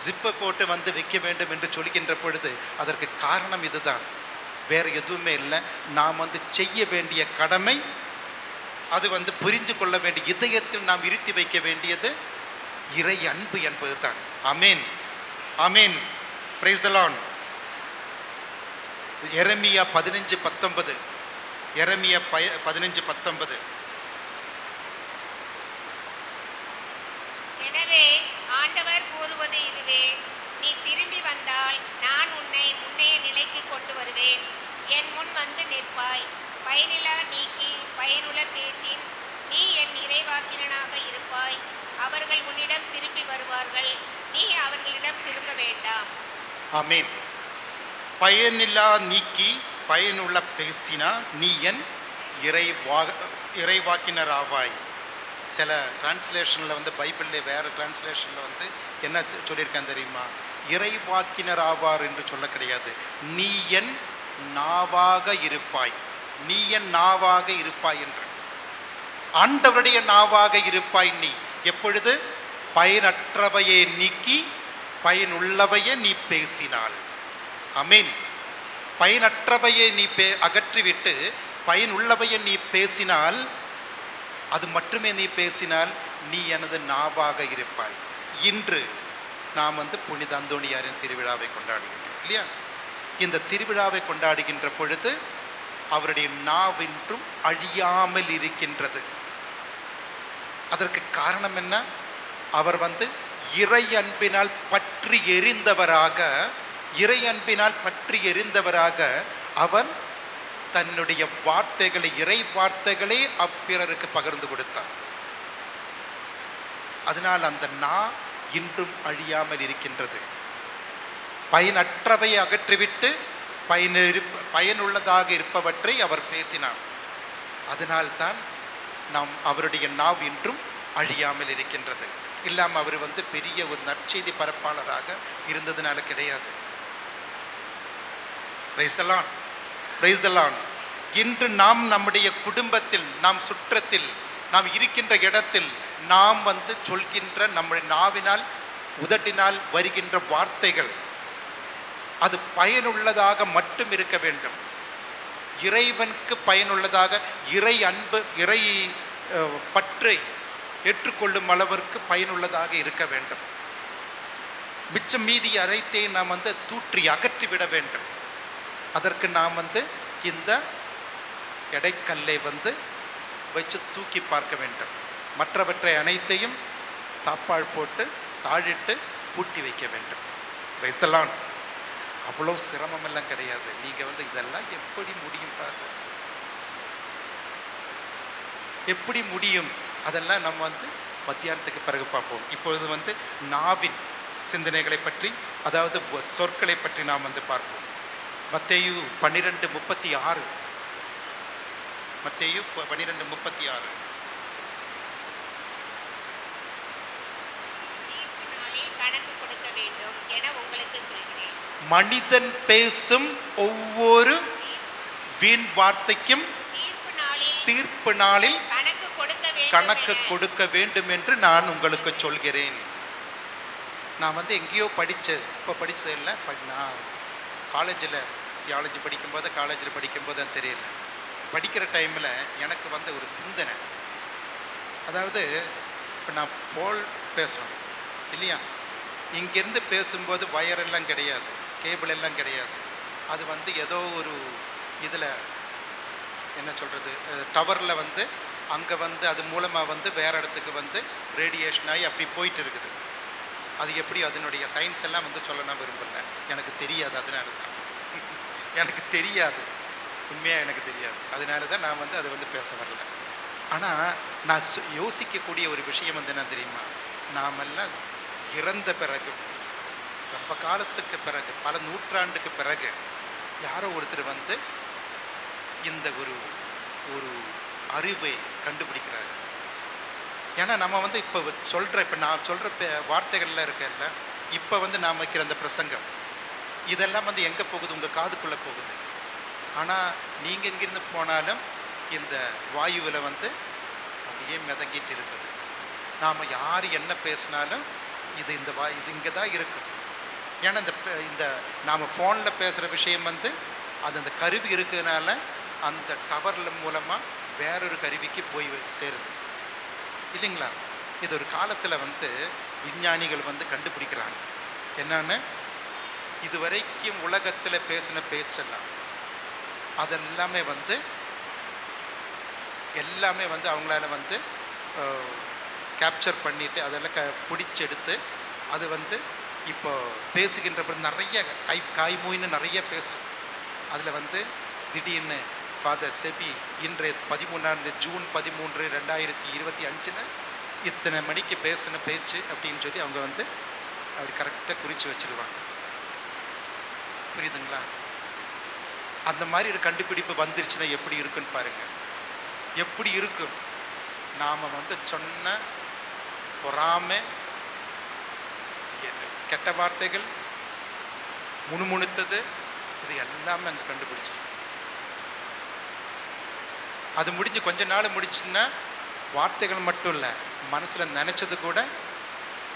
ஜிப்பை போட்டு வந்து வைக்க வேண்டும் என்று சொல்கின்ற பொழுது அதற்கு காரணம் இதுதான், வேற எதுவுமே இல்லை. நாம் வந்து செய்ய வேண்டிய கடமை, அது வந்து புரிந்து கொள்ள வேண்டிய இதயத்தில் நாம் இருத்தி வைக்க வேண்டியது இறை அன்பு என்பது தான். Amen, amen. Praise the Lord. எரேமியா 15:19, எரேமியா 15:19. எனவே ஆண்டவர் கூறுவது இதுவே, நீ திரும்பி வந்தால் நான் உன்னை முன்னைய நிலைக்கு கொண்டு வருவேன். என் முன் வந்து நிற்பாய். பயனிலா நீக்கி பயனுள்ள பேசின் நீ என் இறைவாக்கினனாக இருப்பாய். அவர்கள் உன்னிடம் திரும்பி வருவார்கள், நீ அவர்களிடம் திரும்ப வேண்டாம். ஆமென். பயனில்லா நீக்கி பயனுள்ள பேசினா நீ என் இறைவாக்கினர் ஆவாய். சில டிரான்ஸ்லேஷனில் வந்து பைபிளில் வேறு டிரான்ஸ்லேஷனில் வந்து என்ன சொல்லியிருக்கேன் தெரியுமா? இறைவாக்கினர் ஆவார் என்று சொல்ல கிடையாது, நீ என் நாவாக இருப்பாய், நீ என் நாவாக இருப்பாய் என்று. ஆண்டவருடைய நாவாக இருப்பாய் நீ. எப்பொழுது? பயனற்றவையை நீக்கி பயனுள்ளவையை நீ பேசினாள். ஆமென். பயனற்றவையை நீ அகற்றிவிட்டு பயனுள்ளவையை நீ பேசினால், அது மட்டுமே நீ பேசினால் நீ எனது நாவாக இருப்பாய். இன்று நாம் வந்து புனித அந்தோணியாரின் திருவிழாவை கொண்டாடுகின்றோம் இல்லையா? இந்த திருவிழாவை கொண்டாடுகின்ற பொழுது அவருடைய நாவென்றும் அழியாமல் இருக்கின்றது. அதற்கு காரணம் என்ன? அவர் வந்து இறை அன்பினால் பற்றி எரிந்தவராக, இறை அன்பினால் பற்றி எரிந்தவராக அவர் தன்னுடைய வார்த்தைகளை, இறை வார்த்தைகளே அப்பிறருக்கு பகிர்ந்து கொடுத்தார். அதனால் அந்த நா இன்றும் அழியாமல் இருக்கின்றது. பயனற்றவை அகற்றிவிட்டு பயனுள்ளதாக இருப்பவற்றை அவர் பேசினார். அதனால்தான் நாம் அவருடைய நாவ் இன்றும் அழியாமல் இருக்கின்றது. இல்லாமல் அவர் வந்து பெரிய ஒரு நற்செய்தி பரப்பாளராக இருந்ததுனால கிடையாது. Praise the Lord, praise the Lord. இன்று நாம் நம்முடைய குடும்பத்தில், நாம் சுற்றத்தில், நாம் இருக்கின்ற இடத்தில் நாம் வந்து சொல்கின்ற நம்முடைய நாவினால் உதட்டினால் வருகின்ற வார்த்தைகள் அது பயனுள்ளதாக மட்டும் இருக்க வேண்டும். இறைவனுக்கு பயனுள்ளதாக, இறை அன்பு, இறை பற்றை ஏற்றுக்கொள்ளும் அளவிற்கு பயனுள்ளதாக இருக்க வேண்டும். மிச்சம் மீதி அனைத்தையும் நாம் வந்து தூற்றி அகற்றிவிட வேண்டும். அதற்கு நாம் வந்து இந்த எடைக்கல்லை வந்து வச்சு தூக்கி பார்க்க வேண்டும். மற்றவற்றை அனைத்தையும் தாப்பாள் போட்டு தாழிட்டு பூட்டி வைக்க வேண்டும். Praise the Lord. அவ்வளோ சிரமமெல்லாம் கிடையாது. நீங்கள் வந்து இதெல்லாம் எப்படி முடியும் ஃபாதர், எப்படி முடியும்? அதெல்லாம் நம்ம வந்து மத்தியானத்துக்கு பிறகு பார்ப்போம். இப்பொழுது வந்து நாவின் சிந்தனைகளை பற்றி, அதாவது சொற்களை பற்றி நாம் வந்து பார்ப்போம். மத்தேயு 12:36, மத்தேயு 12:36. கணக்கு கொடுக்க வேண்டும் என உங்களுக்கு சொல்கிறேன். மனிதன் பேசும் ஒவ்வொரு வீண் வார்த்தைக்கும் தீர்ப்பு நாளில் கணக்கு கொடுக்க வேண்டும் கணக்கு கொடுக்க வேண்டும் என்று நான் உங்களுக்கு சொல்கிறேன். நான் வந்து எங்கேயோ படித்தேன், இப்போ படித்தது இல்லை. நான் காலேஜில் தியாலஜி காலேஜில் படிக்கும்போது தெரியல. படிக்கிற டைமில் எனக்கு வந்து ஒரு சிந்தனை, அதாவது இப்போ நான் பேசுகிறோம் இல்லையா, இங்கேருந்து பேசும்போது வயரெல்லாம் கிடையாது, கேபிள் எல்லாம் கிடையாது. அது வந்து ஏதோ ஒரு இதில் என்ன சொல்கிறது, டவரில் வந்து அங்கே வந்து அது மூலமாக வந்து வேறு இடத்துக்கு வந்து ரேடியேஷன் ஆகி அப்படி போயிட்டு இருக்குது. அது எப்படி அதனுடைய சயின்ஸ் எல்லாம் வந்து சொல்ல நான் விரும்பல, எனக்கு தெரியாது. அதனால தான் எனக்கு தெரியாது, உண்மையாக எனக்கு தெரியாது. அதனால தான் நான் வந்து அதை வந்து பேச வரல. ஆனால் நான் யோசிக்கக்கூடிய ஒரு விஷயம் வந்து என்ன தெரியுமா, நாமெல்லாம் இறந்த பிறகு, ரொம்ப காலத்துக்கு பிறகு, பல நூற்றாண்டுக்கு பிறகு யாரோ ஒருத்தர் வந்து இந்த ஒரு ஒரு அறிவை கண்டுபிடிக்கிறாரு. ஏன்னா நம்ம வந்து இப்போ இப்போ நான் சொல்கிற வார்த்தைகள்லாம் இருக்கல, இப்போ வந்து நான் வைக்கிற அந்த பிரசங்கம் இதெல்லாம் வந்து எங்கே போகுது, உங்கள் காதுக்குள்ளே போகுது. ஆனால் நீங்கள் எங்கிருந்து போனாலும் இந்த வாயுவில் வந்து அப்படியே மிதங்கிட்டு இருக்குது. நாம் யார் என்ன பேசினாலும் இது இது இங்கே தான் இருக்கும். ஏன்னா இந்த நாம் ஃபோனில் பேசுகிற விஷயம் வந்து அது அந்த கருவி இருக்கிறதுனால அந்த டவரில் மூலமாக வேறொரு கருவிக்கு போய் சேருது இல்லைங்களா. இது ஒரு காலத்தில் வந்து விஞ்ஞானிகள் வந்து கண்டுபிடிக்கிறாங்க என்னன்னு, இதுவரைக்கும் உலகத்தில் பேசின பேச்செல்லாம் அதெல்லாமே வந்து அவங்களால வந்து கேப்சர் பண்ணிவிட்டு அதெல்லாம் பிடிச்செடுத்து அது வந்து இப்போ பேசுகின்ற நிறைய காய்மொழின்னு நிறைய பேசும். அதில் வந்து திடீர்னு ஃபாதர் செபி இன்றைய 13 ஜூன் 13, 2025 இத்தனை மணிக்கு பேசின பேச்சு அப்படின்னு சொல்லி அவங்க வந்து அப்படி கரெக்டாக குறித்து வச்சிருவாங்க. புரியுதுங்களா? அந்த மாதிரி ஒரு கண்டுபிடிப்பு வந்துருச்சுன்னா எப்படி இருக்குன்னு பாருங்க. எப்படி இருக்கும், நாம் வந்து சொன்ன பொறாமை, கெட்ட வார்த்தைகள், முணுமுணுத்தது, இது எல்லாமே அங்கே கண்டுபிடிச்சிடும். அது முடிஞ்சு கொஞ்ச நாள் முடிச்சுன்னா வார்த்தைகள் மட்டும் இல்லை, மனசில் நினச்சது கூட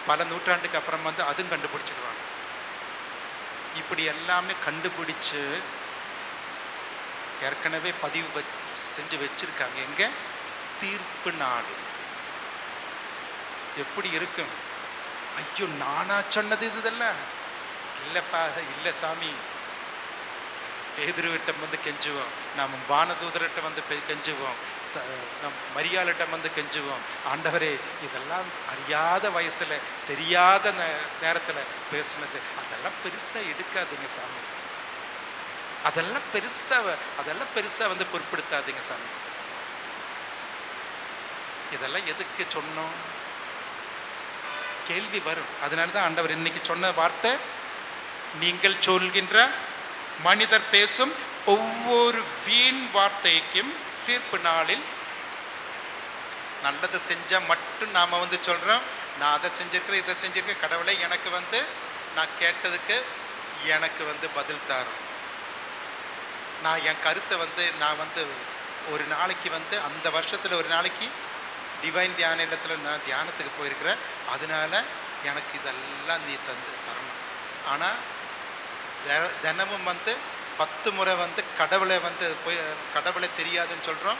பல நூற்றாண்டுக்கு அப்புறம் வந்து அதுவும் கண்டுபிடிச்சிடுவாங்க. இப்படி எல்லாமே கண்டுபிடிச்சு ஏற்கனவே பதிவு செஞ்சு வச்சிருக்காங்க. எங்கே? தீர்ப்பு நாடு. எப்படி இருக்கும்? ஐயோ, நானா சொன்னது இதெல்லாம் இல்லைப்பா, இல்லை சாமி. பேதுருவிட்டம் வந்து கெஞ்சுவோம், நாம் வானதூதர்கிட்ட வந்து கெஞ்சுவோம், மரியாளிட்டம் வந்து கெஞ்சுவோம். ஆண்டவரே, இதெல்லாம் அறியாத வயசில் தெரியாத நேரத்தில் பேசுனது, அதெல்லாம் பெருசாக எடுக்காதீங்க சாமி, அதெல்லாம் பெருசாக வந்து பொருட்படுத்தாதீங்க சாமி. இதெல்லாம் எதுக்கு சொன்னோம்? கேள்வி வரும். அதனால தான் ஆண்டவர் இன்னைக்கு சொன்ன வார்த்தை, நீங்கள் சொல்கின்ற மனிதர் பேசும் ஒவ்வொரு வீண் வார்த்தைக்கும் தீர்ப்பு நாளில் நல்லதை செஞ்சா மட்டும் நாம வந்து சொல்றோம், நான் அதை செஞ்சிருக்கிறேன், இதை செஞ்சிருக்கேன், கடவுளை எனக்கு வந்து நான் கேட்டதுக்கு எனக்கு வந்து பதில் தரும். நான் என் கருத்தை வந்து நான் வந்து ஒரு நாளைக்கு வந்து அந்த வருஷத்துல ஒரு நாளைக்கு டிவைன் தியான இல்லத்தில் நான் தியானத்துக்கு போயிருக்கிறேன், அதனால எனக்கு இதெல்லாம் நீ தரணும். ஆனால் தினமும் வந்து 10 முறை வந்து கடவுளை வந்து கடவுளை தெரியாதுன்னு சொல்கிறோம்,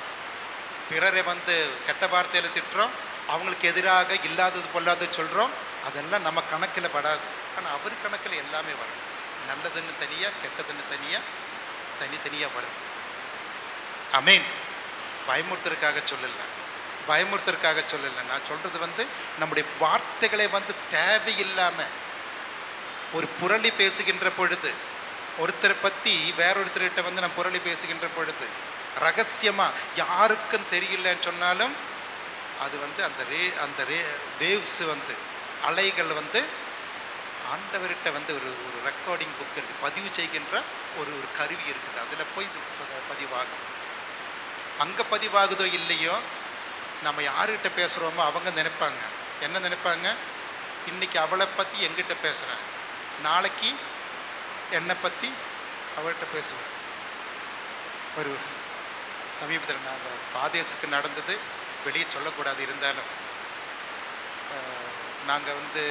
பிறரை வந்து கெட்ட வார்த்தையில் திட்டுறோம், அவங்களுக்கு எதிராக இல்லாதது பொல்லாதது சொல்கிறோம். அதெல்லாம் நம்ம கணக்கில் படாது. ஆனால் அவர் கணக்கில் எல்லாமே வரும். நல்லதுன்னு தனியாக, கெட்டதுன்னு தனியாக, தனித்தனியாக வரும். ஆமென். பயமுறுத்தலுக்காக சொல்லலை, நான் சொல்கிறது வந்து நம்முடைய வார்த்தைகளை வந்து தேவையில்லாமல் ஒரு புரளி பேசுகின்ற பொழுது, ஒருத்தரை பற்றி வேறொருத்தர்கிட்ட வந்து நான் புரளி பேசுகின்ற பொழுது ரகசியமாக யாருக்கும் தெரியலன்னு சொன்னாலும் அது வந்து அந்த வேவ்ஸ் வந்து அலைகள் வந்து ஆண்டவர்கிட்ட வந்து ஒரு ரெக்கார்டிங் புக் இருக்குது, பதிவு செய்கின்ற ஒரு கருவி இருக்குது, அதில் போய் பதிவாகும். அங்கே பதிவாகுதோ இல்லையோ, நம்ம யாருக்கிட்ட பேசுகிறோமோ அவங்க நினைப்பாங்க, என்ன நினைப்பாங்க, இன்னைக்கு அவளை பற்றி எங்கிட்ட பேசுகிறேன், நாளைக்கு என்னை பற்றி அவள்கிட்ட பேசுவேன். ஒரு சமீபத்தில் நாங்கள் ஃபாதர்ஸுக்கு நடந்தது, வெளியே சொல்லக்கூடாது. இருந்தாலும் நாங்கள் வந்து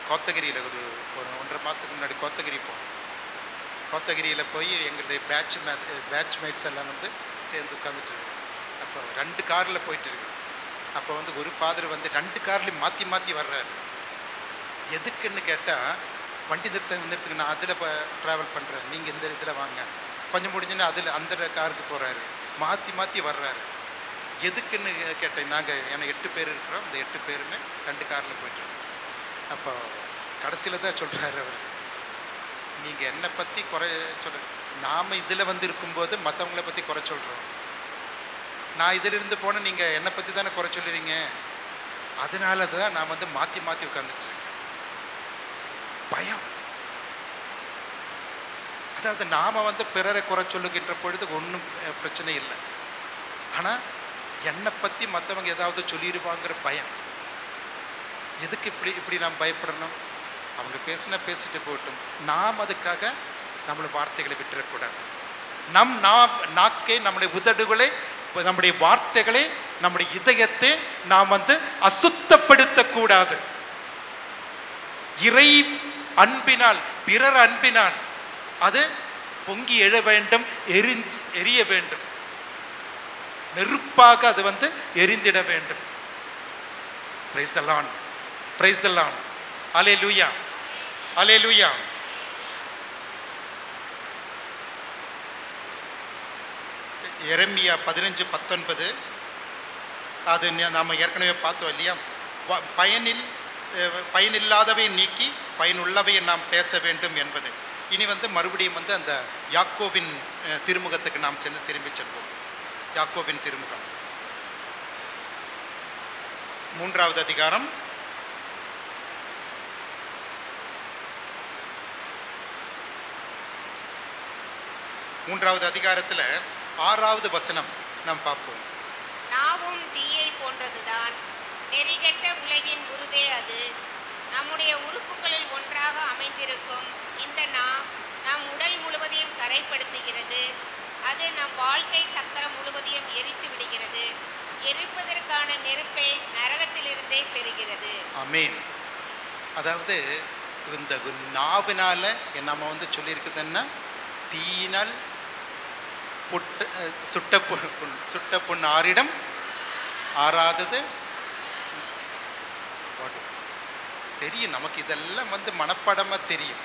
கோத்தகிரியில் ஒரு 1.5 மாதத்துக்கு முன்னாடி கோத்தகிரி போனோம். கோத்தகிரியில் போய் எங்களுடைய பேட்ச்மேட்ஸ் எல்லாம் வந்து சேர்ந்து உட்காந்துட்டு இருக்கோம். அப்போ 2 காரில் போயிட்டு இருக்கோம். அப்போ வந்து ஒரு ஃபாதர் வந்து 2 கார்லையும் மாற்றி மாற்றி வர்றாரு. எதுக்குன்னு கேட்டால், வண்டி நிறுத்துக்கு நான் அதில் ட்ராவல் பண்ணுறேன், நீங்கள் இந்த இதில் வாங்க, கொஞ்சம் முடிஞ்சுன்னா அதில் அந்த காருக்கு போகிறாரு, மாற்றி மாற்றி வர்றாரு. எதுக்குன்னு கேட்டேன். நாங்கள் ஏன்னா 8 பேர் இருக்கிறோம். இந்த 8 பேருமே 2 காரில் போயிட்டுருக்கோம். அப்போ கடைசியில் தான் சொல்கிறாரு அவர், நீங்கள் என்னை பற்றி குறை சொல்ற, நாம் இதில் வந்து இருக்கும்போது மற்றவங்கள பற்றி குறை சொல்கிறோம். நான் இதிலிருந்து போனால் நீங்கள் என்னை பற்றி தானே குறை சொல்லுவீங்க. அதனால தான் நான் வந்து மாற்றி மாற்றி உட்காந்துட்டு இருக்கேன். பயம். அதாவது நாம் வந்து பிறரை குறை சொல்லுகின்ற பொழுது ஒன்றும் பிரச்சனை இல்லை. ஆனால் என்னை பற்றி மற்றவங்க ஏதாவது சொல்லிடுவாங்கிற பயம். எதுக்கு இப்படி நாம் பயப்படணும்? அவங்க பேசிட்டு போகட்டும். நாம் அதுக்காக நம்மளை வார்த்தைகளை விட்டுறக்கூடாது. நாக்கை, நம்முடைய உதடுகளை, நம்முடைய வார்த்தைகளை, நம்முடைய இதயத்தை நாம் வந்து அசுத்தப்படுத்தக்கூடாது. இறை அன்பினால், பிறர் அன்பினால் அது பொங்கி எழ வேண்டும், எரிய வேண்டும், நெருப்பாக அது வந்து எரிந்திட வேண்டும். Praise the Lord, praise the Lord, hallelujah, hallelujah. எரேமியா 15:19 அது நாம் ஏற்கனவே பார்த்தோம் இல்லையா? பயனில்லாதவை நீக்கி பயனுள்ளவை நாம் பேச வேண்டும் என்பது. இனி வந்து மறுபடியும் வந்து அந்த யாக்கோபின் திருமுகத்துக்கு நாம் திரும்பி செல்வோம். யாக்கோபின் திருமுகம் 3வது அதிகாரம் 3வது அதிகாரத்தில் 6வது வசனம் நாம் பார்ப்போம். நாவும் தீயை போன்றதுதான், நெறிகெட்ட உலகின் உருவே அது. நம்முடைய உறுப்புகளில் ஒன்றாக அமைந்திருக்கும் இந்த நம் உடல் முழுவதையும் கரைப்படுத்துகிறது. அது நம் வாழ்க்கை சக்கரம் முழுவதையும் எரித்து விடுகிறது. எரிப்பதற்கான நெருப்பை நரகத்திலிருந்தே பெறுகிறது. ஆமென். அதாவது இந்த நாவினால நம்ம வந்து சொல்லியிருக்குதுன்னா, தீயினால் சுட்ட புண் ஆறிடம் ஆறாதது தெரியும். நமக்கு இதெல்லாம் வந்து மனப்படமா தெரியும்.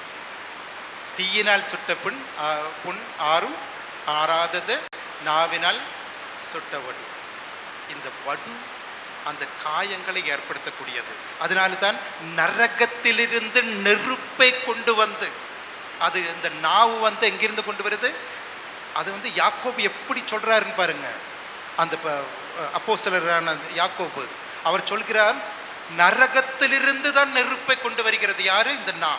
தீயினால் சுட்ட புண் ஆறும் ஆறாதது நாவினால் சுட்ட வடு. இந்த வடு அந்த காயங்களை ஏற்படுத்தக்கூடியது. அதனால தான் நரகத்திலிருந்து நெருப்பை கொண்டு வந்து, அது இந்த நாவு வந்து எங்கிருந்து கொண்டு வருது? அது வந்து யாக்கோபு எப்படி சொல்றாருன்னு பாருங்க. அந்த அப்போஸ்தலரான யாக்கோபு அவர் சொல்கிறார், நரகத்திலிருந்து தான் நெருப்பை கொண்டு வருகிறது. யாரு? இந்த நா.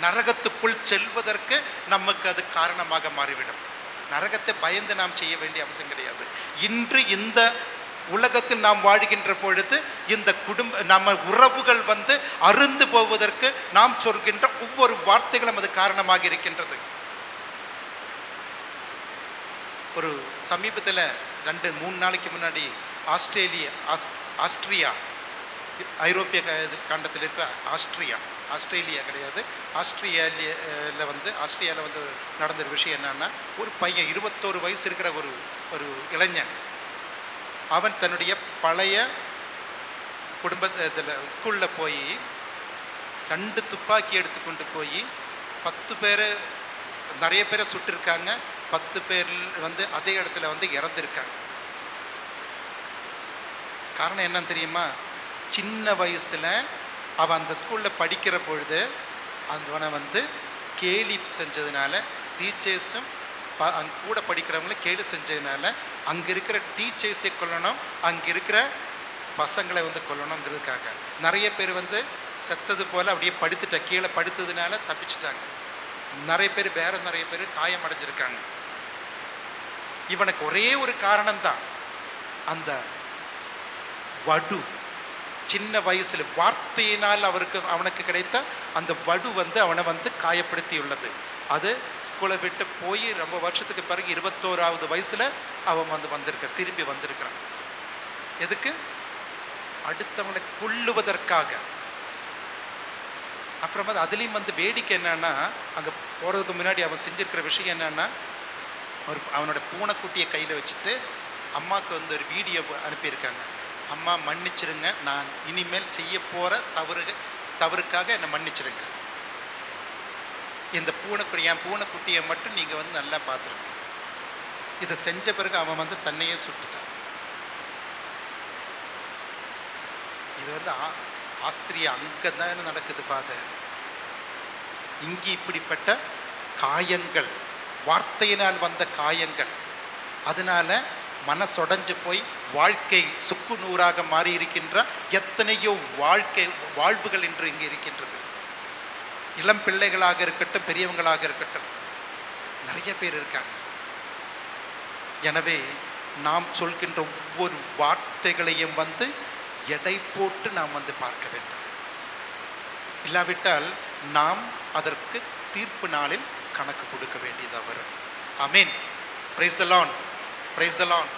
நரகத்துக்குள் செல்வதற்கு நமக்கு அது காரணமாக மாறிவிடும். நரகத்தை பயந்து நாம் செய்ய வேண்டிய அவசியம் கிடையாது. இன்று இந்த உலகத்தில் நாம் வாழ்கின்ற பொழுது இந்த நம்ம உறவுகள் வந்து அருந்து போவதற்கு நாம் சொல்கின்ற ஒவ்வொரு வார்த்தைகளும் அது காரணமாக இருக்கின்றது. ஒரு சமீபத்தில் 2-3 நாளைக்கு முன்னாடி ஆஸ்திரியா, ஐரோப்பிய கண்டத்தில் இருக்கிற ஆஸ்திரேலியா கிடையாது, ஆஸ்திரியாவில் வந்து நடந்த ஒரு விஷயம் என்னன்னா, ஒரு பையன் 21 வயசு இருக்கிற ஒரு இளைஞன், அவன் தன்னுடைய பழைய குடும்பத்தில் ஸ்கூலில் போய் 2 துப்பாக்கி எடுத்துக்கொண்டு போய் 10 பேர், நிறைய பேரை சுட்டிருக்காங்க, 10 பேர் வந்து அதே இடத்துல வந்து இறந்துருக்காங்க. காரணம் என்னன்னு தெரியுமா? சின்ன வயசில் அவன் அந்த ஸ்கூலில் படிக்கிற பொழுது அவனை வந்து கேலி செஞ்சதுனால, டீச்சர்ஸும் அங்கே கூட படிக்கிறவங்களும் கேலி செஞ்சதுனால, அங்கே இருக்கிற டீச்சர்ஸை கொல்லணும், அங்கே இருக்கிற பசங்களை வந்து கொல்லணுங்கிறதுக்காக நிறைய பேர் வந்து செத்தது போல் அப்படியே கீழே படுத்ததுனால தப்பிச்சிட்டாங்க. நிறைய பேர் காயம் அடைஞ்சிருக்காங்க. இவனுக்கு ஒரே ஒரு காரணம்தான், அந்த வடு. சின்ன வயசுல வார்த்தையினால் அவனுக்கு கிடைத்த அந்த வடு வந்து அவனை வந்து காயப்படுத்தியுள்ளது. அது ஸ்கூலை விட்டு போய் ரொம்ப வருஷத்துக்கு பிறகு 21வது வயசுல அவன் வந்து திரும்பி வந்திருக்கிறான். எதுக்கு? அடுத்தவங்களை கொல்லுவதற்காக. அப்புறமா அதுலேயும் வந்து வேடிக்கை என்னன்னா, அங்கே போகிறதுக்கு முன்னாடி அவன் செஞ்சிருக்கிற விஷயம் என்னன்னா, அவனோட பூனைக்குட்டியை கையில் வச்சுட்டு அம்மாவுக்கு வந்து ஒரு வீடியோ அனுப்பியிருக்காங்க. அம்மா மன்னிச்சிடுங்க, நான் இனிமேல் செய்ய போகிற தவறுக்காக என்னை மன்னிச்சிடுங்க. இந்த என் பூனைக்குட்டியை மட்டும் நீங்கள் வந்து நல்லா பார்த்துருங்க. இதை செஞ்ச பிறகு அவன் வந்து தன்னையே சுட்டுட்டான். இது வந்து ஆஸ்திரியா அங்கே தான் நடக்குது ஃபாதர். இங்கே இப்படிப்பட்ட காயங்கள், வார்த்தையினால் வந்த காயங்கள், அதனால மனசொடைஞ்சு போய் வாழ்க்கை சுக்கு நூறாக மாறி இருக்கின்ற எத்தனையோ வாழ்வுகள் இன்று இங்கே இருக்கின்றது. இளம் பிள்ளைகளாக இருக்கட்டும், பெரியவங்களாக இருக்கட்டும், நிறைய பேர் இருக்காங்க. எனவே நாம் சொல்கின்ற ஒவ்வொரு வார்த்தைகளையும் வந்து எடை போட்டு நாம் வந்து பார்க்க வேண்டும். இல்லாவிட்டால் நாம் அதற்கு தீர்ப்பு நாளில் கணக்கு கொடுக்க வேண்டியதாக வரும். Amen. Praise the Lord, praise the Lord.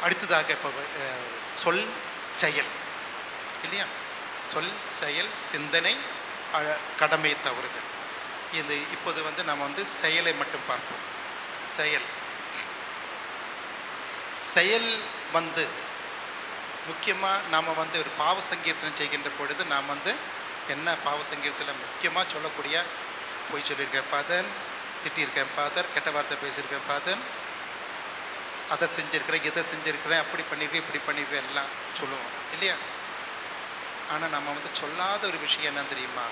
அடுத்ததாக இப்போ சொல் செயல் இல்லையா? சொல் செயல் சிந்தனை கடமை தவறுதல். இப்போது வந்து நம்ம வந்து செயலை மட்டும் பார்ப்போம். செயல் வந்து முக்கியமாக நாம் வந்து ஒரு பாவ சங்கீர்த்தனம் செய்கின்ற பொழுது நாம் வந்து என்ன பாவ சங்கீர்த்தனம் முக்கியமாக சொல்லக்கூடிய, போய் சொல்லியிருக்கேன் ஃபாதர், திட்டியிருக்கேன் ஃபாதர், கெட்ட வார்த்தை பேசியிருக்கேன் ஃபாதர், அதை செஞ்சுருக்கிறேன், இதை செஞ்சுருக்கிறேன், அப்படி பண்ணியிருக்கேன், இப்படி பண்ணியிருக்கேன் எல்லாம் சொல்லுவோம் இல்லையா? ஆனால் நம்ம வந்து சொல்லாத ஒரு விஷயம் என்ன தெரியுமா?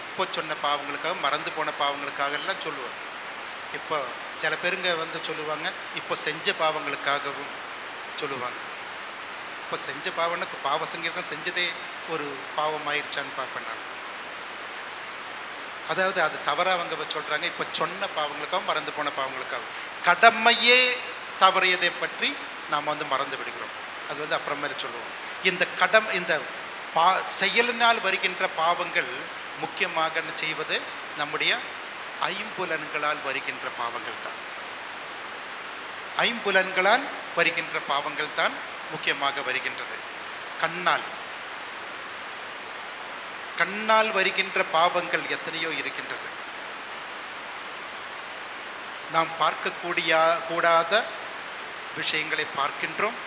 இப்போ சொன்ன பாவங்களுக்காக, மறந்து போன பாவங்களுக்காக எல்லாம் சொல்லுவோம். இப்போ சில பேருங்க வந்து சொல்லுவாங்க, இப்போ செஞ்ச பாவங்களுக்காகவும் சொல்லுவாங்க. இப்போ செஞ்ச பாவம்னா பாவ சங்கீர்த்தம் செஞ்சதே ஒரு பாவம் ஆயிடுச்சான்னு பார்ப்பேன் நான். அதாவது அது தவறாக அவங்க சொல்கிறாங்க. இப்போ சொன்ன பாவங்களுக்காகவும் மறந்து போன பாவங்களுக்காகவும், கடமையே தவறியதை பற்றி நாம் வந்து மறந்து விடுகிறோம். அது வந்து அப்புறமேல சொல்லுவோம். இந்த செயலினால் வருகின்ற பாவங்கள் முக்கியமாக செய்வது நம்முடைய ஐம்புலன்களால் வருகின்ற பாவங்கள் தான். ஐம்புலன்களால் வருகின்ற பாவங்கள் தான் முக்கியமாக வருகின்றது. கண்ணால் வருகின்ற பாவங்கள் எத்தனையோ இருக்கின்றது. நாம் கூடாத விஷயங்களை பார்க்கின்றோம்.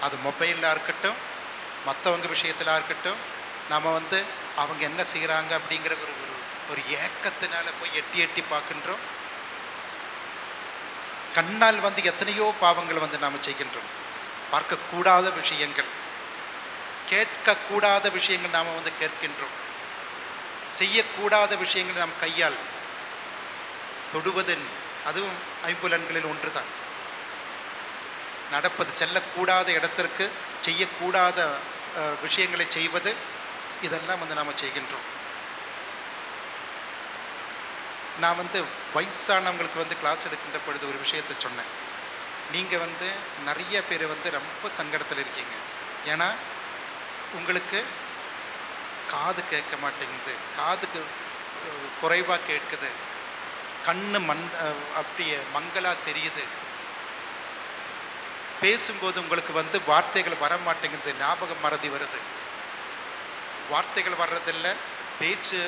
அது மொபைலில் இருக்கட்டும், மற்றவங்க விஷயத்தில் இருக்கட்டும், நாம் வந்து அவங்க என்ன செய்கிறாங்க அப்படிங்கிற ஒரு ஏக்கத்தினால போய் எட்டி பார்க்கின்றோம். கண்ணால் வந்து எத்தனையோ பாவங்களை வந்து நாம் செய்கின்றோம். பார்க்கக்கூடாத விஷயங்கள், கேட்கக்கூடாத விஷயங்கள் நாம் வந்து கேட்கின்றோம். செய்யக்கூடாத விஷயங்களை நாம் கையால் தொடுவது, அதுவும் ஐம்புலன்களில் ஒன்று தான். நடப்பது, செல்லக்கூடாத இடத்திற்கு செய்யக்கூடாத விஷயங்களை செய்வது, இதெல்லாம் வந்து நாம் செய்கின்றோம். நான் வந்து வயசானவங்களுக்கு வந்து கிளாஸ் எடுக்கின்ற பொழுது ஒரு விஷயத்தை சொன்னேன். நீங்கள் வந்து நிறைய பேர் வந்து ரொம்ப சங்கடத்தில் இருக்கீங்க. ஏன்னா உங்களுக்கு காது கேட்க மாட்டேங்குது, காதுக்கு குறைவாக கேட்குது, கண்ணு அப்படியே மங்கலாக தெரியுது, பேசும்போது உங்களுக்கு வந்து வார்த்தைகள் வர மாட்டேங்குது, ஞாபகம் மறதி வருது. வார்த்தைகள் வர்றதில்லை, பேச்சு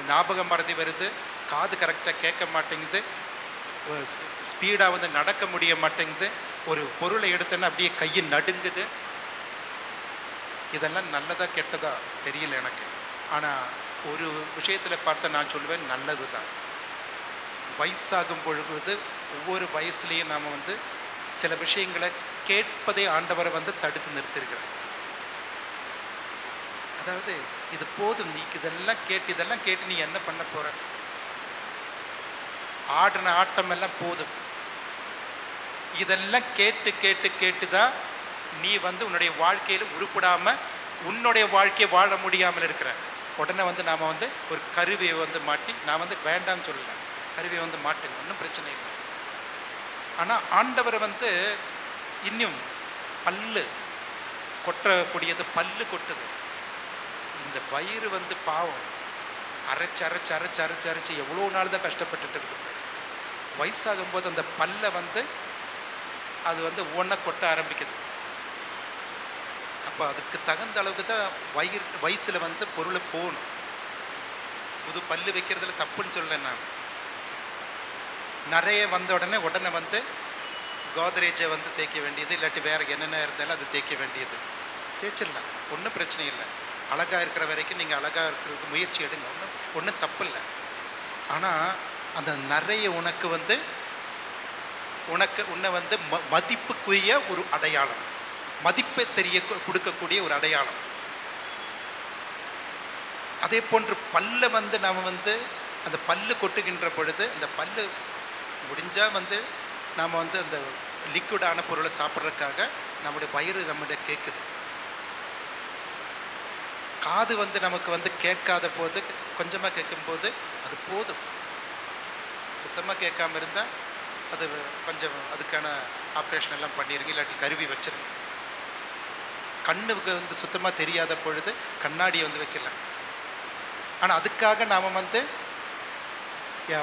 ஞாபகம் மறதி வருது, காது கரெக்டாக கேட்க மாட்டேங்குது, ஸ்பீடாக வந்து நடக்க முடிய மாட்டேங்குது, ஒரு பொருளை எடுத்தோன்னா அப்படியே கையை நடுங்குது. இதெல்லாம் நல்லதா கெட்டதா தெரியல எனக்கு. ஆனால் ஒரு விஷயத்தில் பார்த்தா நான் சொல்லுவேன், நல்லது தான். வயசாகும் பொழுது ஒவ்வொரு வயசுலேயும் நாம் வந்து சில விஷயங்களை கேட்பதே ஆண்டவரை வந்து தடுத்து நிறுத்திருக்கிறார். அதாவது இது போதும், நீ இதெல்லாம் கேட்டு நீ என்ன பண்ண போற? ஆடின ஆட்டம் எல்லாம் போதும். இதெல்லாம் கேட்டுதான் நீ வந்து உன்னுடைய வாழ்க்கையில உருப்படாம உன்னுடைய வாழ்க்கையை வாழ முடியாமல் இருக்கிற. உடனே வந்து நாம வந்து ஒரு கருவியை வந்து மாட்டி, நான் வந்து வேண்டாம்னு சொல்லல, கருவியை வந்து மாட்டுங்க, ஒன்றும் பிரச்சனை இல்லை. ஆனால் ஆண்டவரை வந்து இன்னும் பல்லு கொட்டக்கூடியது, பல்லு கொட்டுது. இந்த வயிறு வந்து பாவம் அரைச்சு அரைச்சு அரைச்சு அரைச்சு அரைச்சு எவ்வளோ நாள் தான் கஷ்டப்பட்டுட்டு இருக்குது. வயசாகும் போது அந்த பல்லை வந்து அது வந்து ஒன்றை கொட்ட ஆரம்பிக்குது. அப்போ அதுக்கு தகுந்த அளவுக்கு தான் வயிற்றுல வந்து பொருளை போகணும். புது பல்லு வைக்கிறதுல தப்புன்னு சொல்ல நான். நிறைய வந்த உடனே வந்து கோத்ரேஜை வந்து தேய்க்க வேண்டியது, இல்லாட்டி வேற என்னென்ன இருந்தாலும் அது தேய்க்க வேண்டியது. தேய்ச்சிடலாம், ஒன்றும் பிரச்சனை இல்லை. அழகாக இருக்கிற வரைக்கும் நீங்கள் அழகாக இருக்கிறதுக்கு முயற்சி எடுங்க, ஒன்றும் தப்பு இல்லை. ஆனால் அந்த நிறைய உனக்கு வந்து உன்னை வந்து மதிப்புக்குரிய ஒரு அடையாளம், மதிப்பை கொடுக்கக்கூடிய ஒரு அடையாளம். அதே போன்று பல்ல வந்து நாம் வந்து அந்த பல்லு கொட்டுகின்ற பொழுது அந்த பல்லு முடிஞ்சால் வந்து நாம் வந்து அந்த லிக்விடான பொருளை சாப்பிட்றதுக்காக நம்முடைய வயிறு நம்முடைய கேட்குது. காது வந்து நமக்கு வந்து கேட்காத போது, கொஞ்சமாக கேட்கும்போது அது போதும். சுத்தமாக கேட்காம இருந்தால் அது கொஞ்சம் அதுக்கான ஆப்ரேஷன் எல்லாம் பண்ணிடுங்க, இல்லாட்டி கருவி வச்சிருங்க. கண்ணுக்கு வந்து சுத்தமாக தெரியாத பொழுது கண்ணாடியை வந்து வைக்கலாம். ஆனால் அதுக்காக நாம் வந்து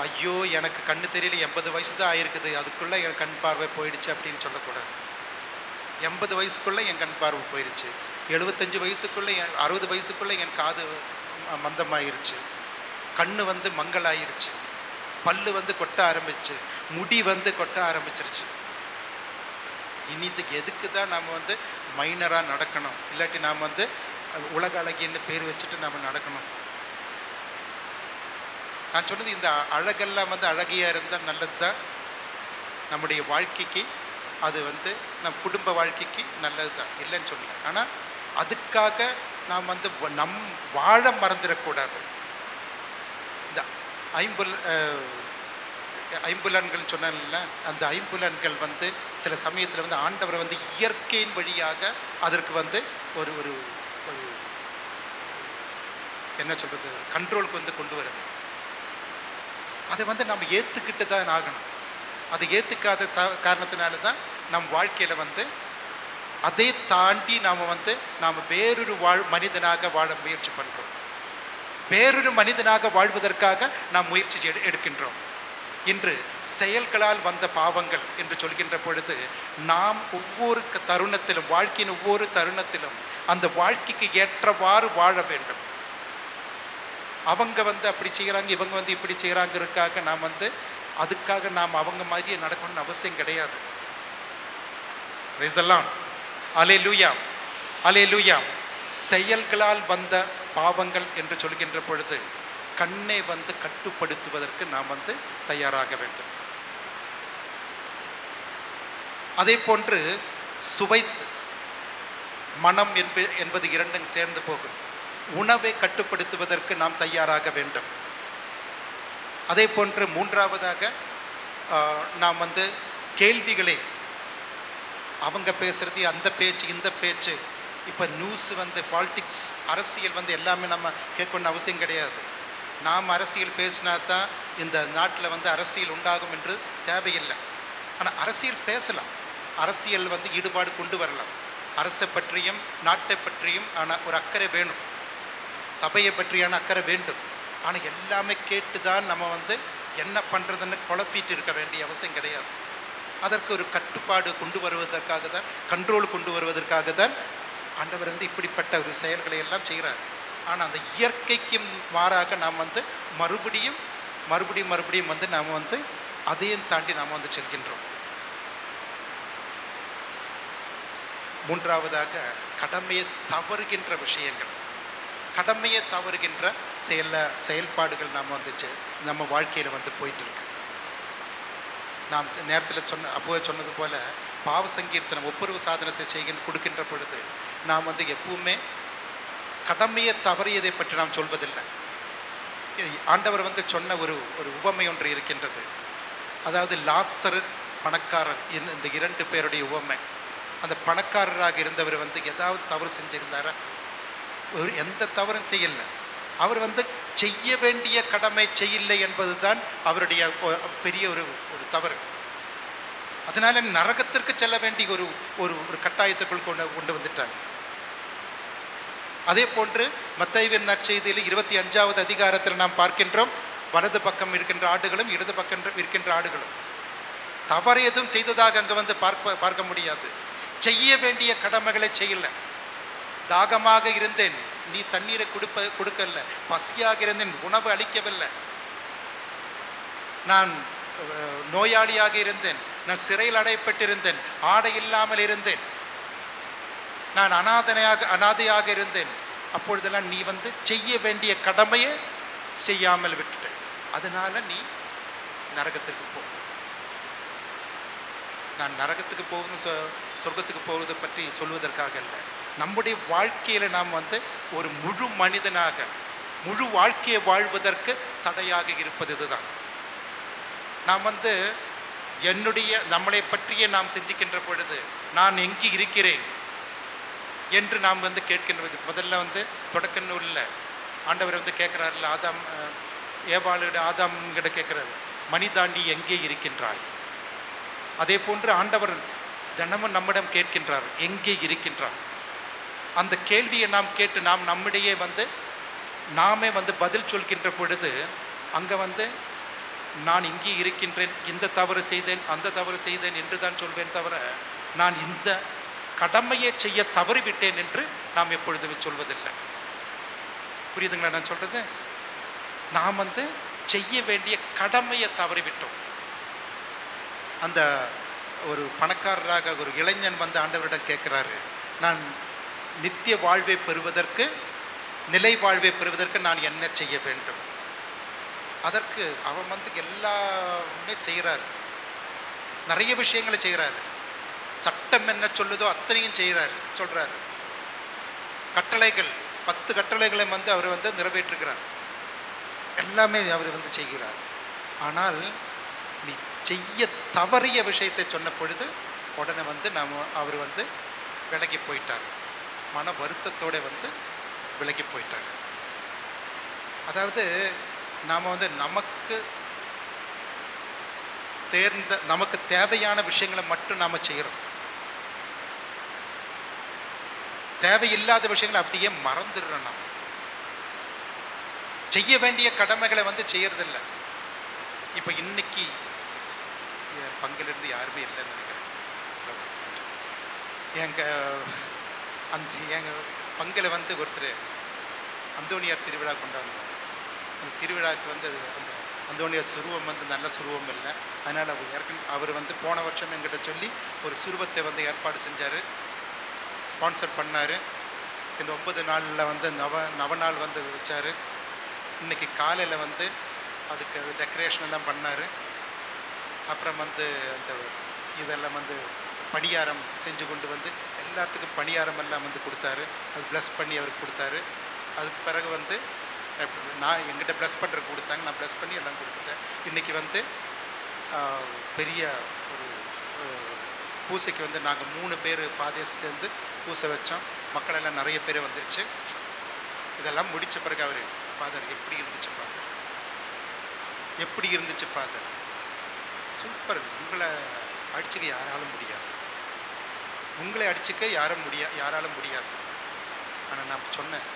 ஐயோ எனக்கு கண்ணு தெரியல, 80 வயசு தான் ஆயிருக்குது, அதுக்குள்ளே என் கண் பார்வை போயிடுச்சு அப்படின்னு சொல்லக்கூடாது. 80 வயசுக்குள்ளே என் கண் பார்வை போயிடுச்சு, 75 வயசுக்குள்ளே 60 வயசுக்குள்ளே என் காது மந்தமாயிருச்சு, கண்ணு வந்து மங்களாயிடுச்சு, பல்லு வந்து கொட்ட ஆரம்பிச்சு, முடி வந்து கொட்ட ஆரம்பிச்சிருச்சு. இனிதுக்கு எதுக்கு தான் நாம் வந்து மைனராக நடக்கணும், இல்லாட்டி நாம் வந்து உலக அழகின்னு பேர் வச்சுட்டு நாம் நடக்கணும்? நான் சொன்னது இந்த அழகெல்லாம் வந்து அழகியாக இருந்தால் நல்லது தான் நம்முடைய வாழ்க்கைக்கு, அது வந்து நம் குடும்ப வாழ்க்கைக்கு நல்லது தான், இல்லைன்னு சொல்லலை. ஆனால் அதுக்காக நாம் வந்து வாழ மறந்துடக்கூடாது. இந்த ஐம்புலன்கள் சொன்னால, அந்த ஐம்புலன்கள் வந்து சில சமயத்தில் வந்து ஆண்டவரை வந்து இயற்கையின் வழியாக அதற்கு வந்து ஒரு ஒரு என்ன சொல்கிறது, கண்ட்ரோலுக்கு வந்து கொண்டு வருது. அதை வந்து நம்ம ஏற்றுக்கிட்டு தான் ஆகணும். அதை ஏற்றுக்காத காரணத்தினால தான் நம் வாழ்க்கையில் வந்து அதை தாண்டி நாம் வேறொரு மனிதனாக வாழ முயற்சி பண்ணுறோம். வேறொரு மனிதனாக வாழ்வதற்காக நாம் முயற்சி எடுக்கின்றோம். இன்று செயல்களால் வந்த பாவங்கள் என்று சொல்கின்ற பொழுது நாம் ஒவ்வொரு தருணத்திலும், வாழ்க்கையின் ஒவ்வொரு தருணத்திலும் அந்த வாழ்க்கைக்கு ஏற்றவாறு வாழ வேண்டும். அவங்க வந்து அப்படி செய்கிறாங்க, இவங்க வந்து இப்படி செய்கிறாங்கிறதுக்காக நாம் வந்து அதுக்காக நாம் அவங்க மாதிரியே நடக்கணும்னு அவசியம் கிடையாது. Praise the Lord. Hallelujah, hallelujah. செயல்களால் வந்த பாவங்கள் என்று சொல்கின்ற பொழுது கண்ணை வந்து கட்டுப்படுத்துவதற்கு நாம் வந்து தயாராக வேண்டும். அதே போன்று சுவைத்து மனம் என்பது இரண்டும் சேர்ந்து போகும். உணவை கட்டுப்படுத்துவதற்கு நாம் தயாராக வேண்டும். அதே போன்று மூன்றாவதாக நாம் வந்து கேள்விகளை, அவங்க பேசுறது அந்த பேச்சு இந்த பேச்சு, இப்போ நியூஸ் வந்து பாலிட்டிக்ஸ், அரசியல் வந்து எல்லாமே நம்ம கேட்கணும்னு அவசியம் கிடையாது. நாம் அரசியல் பேசினா தான் இந்த நாட்டில் வந்து அரசியல் உண்டாகும் என்று தேவையில்லை. ஆனால் அரசியல் பேசலாம், அரசியல் வந்து ஈடுபாடு கொண்டு வரலாம். அரசை பற்றியும் நாட்டை பற்றியும் ஆனால் ஒரு அக்கறை வேணும், சபையை பற்றியான அக்கறை வேண்டும். ஆனால் எல்லாமே கேட்டு தான் நம்ம வந்து என்ன பண்ணுறதுன்னு குழப்பிட்டு இருக்க வேண்டிய அவசியம் கிடையாது. அதற்கு ஒரு கட்டுப்பாடு கொண்டு வருவதற்காக தான், கண்ட்ரோல் கொண்டு வருவதற்காக தான் ஆண்டவர் வந்து இப்படிப்பட்ட ஒரு செயல்களை எல்லாம் செய்கிறார். ஆனால் அந்த இயற்கைக்கு மாறாக நாம் வந்து மறுபடியும் வந்து நாம் வந்து அதையும் தாண்டி நாம் வந்து செல்கின்றோம். மூன்றாவதாக கடமையை தவறுகின்ற விஷயங்கள், கடமையை தவறுகின்ற செயல்பாடுகள் நாம் வந்து நம்ம வாழ்க்கையில் வந்து போயிட்டு இருக்கு. நாம் நேரத்தில் அப்போவே சொன்னது போல பாவ சங்கீர்த்தனம் ஒப்புரவு சாதனத்தை கொடுக்கின்ற பொழுது நாம் வந்து எப்பவுமே கடமையை தவறியதை பற்றி நாம் சொல்வதில்லை. ஆண்டவர் வந்து சொன்ன ஒரு உவமை ஒன்று இருக்கின்றது. அதாவது லாசரு, பணக்காரர், இந்த இரண்டு பேருடைய உவமை. அந்த பணக்காரராக இருந்தவர் வந்து ஏதாவது தவறு செஞ்சிருந்தாரா? எந்த தவறும் செய்யலை. அவர் வந்து செய்ய வேண்டிய கடமை செய்யலை என்பதுதான் அவருடைய பெரிய ஒரு ஒரு தவறு. அதனால நரகத்திற்கு செல்ல வேண்டிய ஒரு ஒரு ஒரு கட்டாயத்துக்குள் கொண்டு வந்துட்டாங்க. அதே போன்று மத்தேயுவின் நற்செய்தியில் 25வது அதிகாரத்தில் நாம் பார்க்கின்றோம், வலது பக்கம் இருக்கின்ற ஆடுகளும் இடது பக்கம் இருக்கின்ற ஆடுகளும். தவறு எதுவும் செய்ததாக அங்கே வந்து பார்க்க முடியாது. செய்ய வேண்டிய கடமைகளை செய்யல. தாகமாக இருந்தேன், நீ தண்ணீரை கொடுக்கல. பசியாக இருந்தேன், உணவு அளிக்கவில்லை. நான் நோயாளியாக இருந்தேன், நான் சிறையில் அடைப்பட்டிருந்தேன், ஆடை இல்லாமல் இருந்தேன், நான் அனாதையாக இருந்தேன். அப்பொழுதெல்லாம் நீ வந்து செய்ய வேண்டிய கடமையை செய்யாமல் விட்டுட்ட. அதனால நீ நரகத்திற்கு போ. நான் நரகத்துக்கு போவது சொர்க்கத்துக்கு போவதை பற்றி சொல்வதற்காக இல்லை. நம்முடைய வாழ்க்கையில நாம் வந்து ஒரு முழு மனிதனாக முழு வாழ்க்கையை வாழ்வதற்கு தடையாக இருப்பது இதுதான். நாம் வந்து நம்மளை பற்றியே நாம் சிந்திக்கின்ற பொழுது நான் எங்கே இருக்கிறேன் என்று நாம் வந்து கேட்கின்றது. முதல்ல வந்து தொடக்க நூலில் ஆண்டவர் வந்து கேட்கிறார்ல, ஏவாளிட ஆதாம்கிட்ட கேட்கிறார், மனிதாண்டி எங்கே இருக்கின்றாய்? அதே போன்று ஆண்டவர் தினமும் நம்மிடம் கேட்கின்றார், எங்கே இருக்கின்றார்? அந்த கேள்வியை நாம் கேட்டு நம்மிடையே வந்து நாமே வந்து பதில் சொல்கின்ற பொழுது அங்கே வந்து நான் இங்கே இருக்கின்றேன், இந்த தவறு செய்தேன், அந்த தவறு செய்தேன் என்று தான் சொல்வேன் தவிர நான் இந்த கடமையை செய்ய தவறிவிட்டேன் என்று நாம் எப்பொழுதுமே சொல்வதில்லை. புரியுதுங்களா நான் சொல்றது? நாம் வந்து செய்ய வேண்டிய கடமையை தவறிவிட்டோம். அந்த ஒரு பணக்காரராக ஒரு இளைஞன் வந்து ஆண்டவரிடம் கேட்கிறாரு, நான் நித்திய வாழ்வை பெறுவதற்கு, நிலை வாழ்வை பெறுவதற்கு நான் என்ன செய்ய வேண்டும்? அதற்கு அவன் வந்து எல்லாமே செய்கிறாரு, நிறைய விஷயங்களை செய்கிறாரு. சட்டம் என்ன சொல்லுதோ அத்தனையும் சொல்றாரு. கட்டளைகள் 10 கட்டளைகளை வந்து அவர் வந்து நிறைவேற்றுகிறார். எல்லாமே அவர் வந்து செய்கிறார். ஆனால் நீ செய்ய தவறிய விஷயத்தை சொன்ன பொழுது உடனே வந்து அவர் வந்து விலகி போயிட்டார். மன வருத்தத்தோட வந்து விலகி போயிட்டார். அதாவது நாம் வந்து நமக்கு தேவையான விஷயங்களை மட்டும் நாம் செய்கிறோம். தேவையில்லாத விஷயங்களை அப்படியே மறந்துடுறோம். நம்ம செய்ய வேண்டிய கடமைகளை வந்து செய்யறதில்லை. இப்போ இன்னைக்கு பங்கிலிருந்து யாருமே இல்லைன்னு நினைக்கிறேன். எங்கள் பங்கில் வந்து ஒருத்தர் அந்தோணியார் திருவிழா கொண்டாடுவார். அந்த திருவிழாவுக்கு வந்து அந்த அந்தோணியார் சுருவம் வந்து நல்ல சுருவம் இல்லை. அதனால் அவர் வந்து போன வருஷம் என்கிட்ட சொல்லி ஒரு சுருவத்தை வந்து ஏற்பாடு செஞ்சார், ஸ்பான்சர் பண்ணார். இந்த 9 நாளில் வந்து நவநாள் வந்து வச்சார். இன்றைக்கி காலையில் வந்து அதுக்கு டெக்கரேஷன் எல்லாம் பண்ணார். அப்புறம் வந்து அந்த இதெல்லாம் வந்து பணியாரம் செஞ்சு கொண்டு வந்து எல்லாத்துக்கும் பணியாரம் எல்லாம் வந்து கொடுத்தாரு. அது ப்ளஸ் பண்ணி அவருக்கு கொடுத்தாரு. அதுக்கு பிறகு வந்து நான் எங்கிட்ட ப்ளஸ் பண்ணுறதுக்கு கொடுத்தாங்க, நான் ப்ளஸ் பண்ணி எல்லாம் கொடுத்துட்டேன். இன்றைக்கி வந்து பெரிய ஒரு பூசைக்கு வந்து நாங்கள் 3 பேர் பாதையை சேர்ந்து பூசை வச்சோம். மக்களெல்லாம் நிறைய பேர் வந்துருச்சு. இதெல்லாம் முடித்த பிறகு அவர், ஃபாதர் எப்படி இருந்துச்சு ஃபாதர், எப்படி இருந்துச்சு ஃபாதர்? சூப்பர், உங்களை அடிச்சுக்க யாராலும் முடியாது, உங்களை அடிச்சுக்க யாராலும் முடியாது. ஆனால் நான் சொன்னேன்,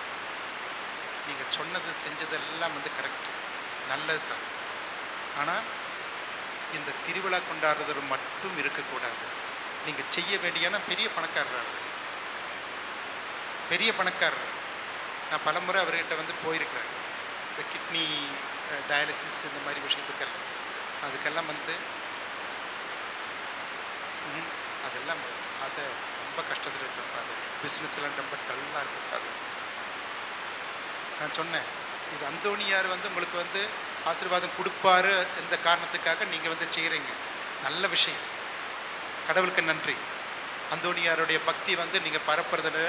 நீங்கள் சொன்னது செஞ்சதெல்லாம் வந்து கரெக்டு, நல்லது தான். ஆனால் இந்த திருவிழா கொண்டாடுறது மட்டும் இருக்கக்கூடாது. நீங்கள் செய்ய வேண்டியனா பெரிய பணக்காரர், பெரிய பணக்காரர். நான் பலமுறை அவர்கிட்ட வந்து போயிருக்கிறேன். இந்த கிட்னி டயாலிசிஸ் இந்த மாதிரி விஷயத்துக்கெல்லாம், அதுக்கெல்லாம் வந்து அதெல்லாம் அதை ரொம்ப கஷ்டத்தில் இருப்பேன். அது பிஸ்னஸ்லாம் ரொம்ப டல்லாக இருக்கும். அது நான் சொன்னேன், இது அந்தோணியார் வந்து உங்களுக்கு வந்து ஆசீர்வாதம் கொடுப்பாரு, இந்த காரணத்துக்காக நீங்கள் வந்து செய்கிறீங்க, நல்ல விஷயம், கடவுளுக்கு நன்றி. அந்தோணியாருடைய பக்தி வந்து நீங்கள் பரப்புறதுல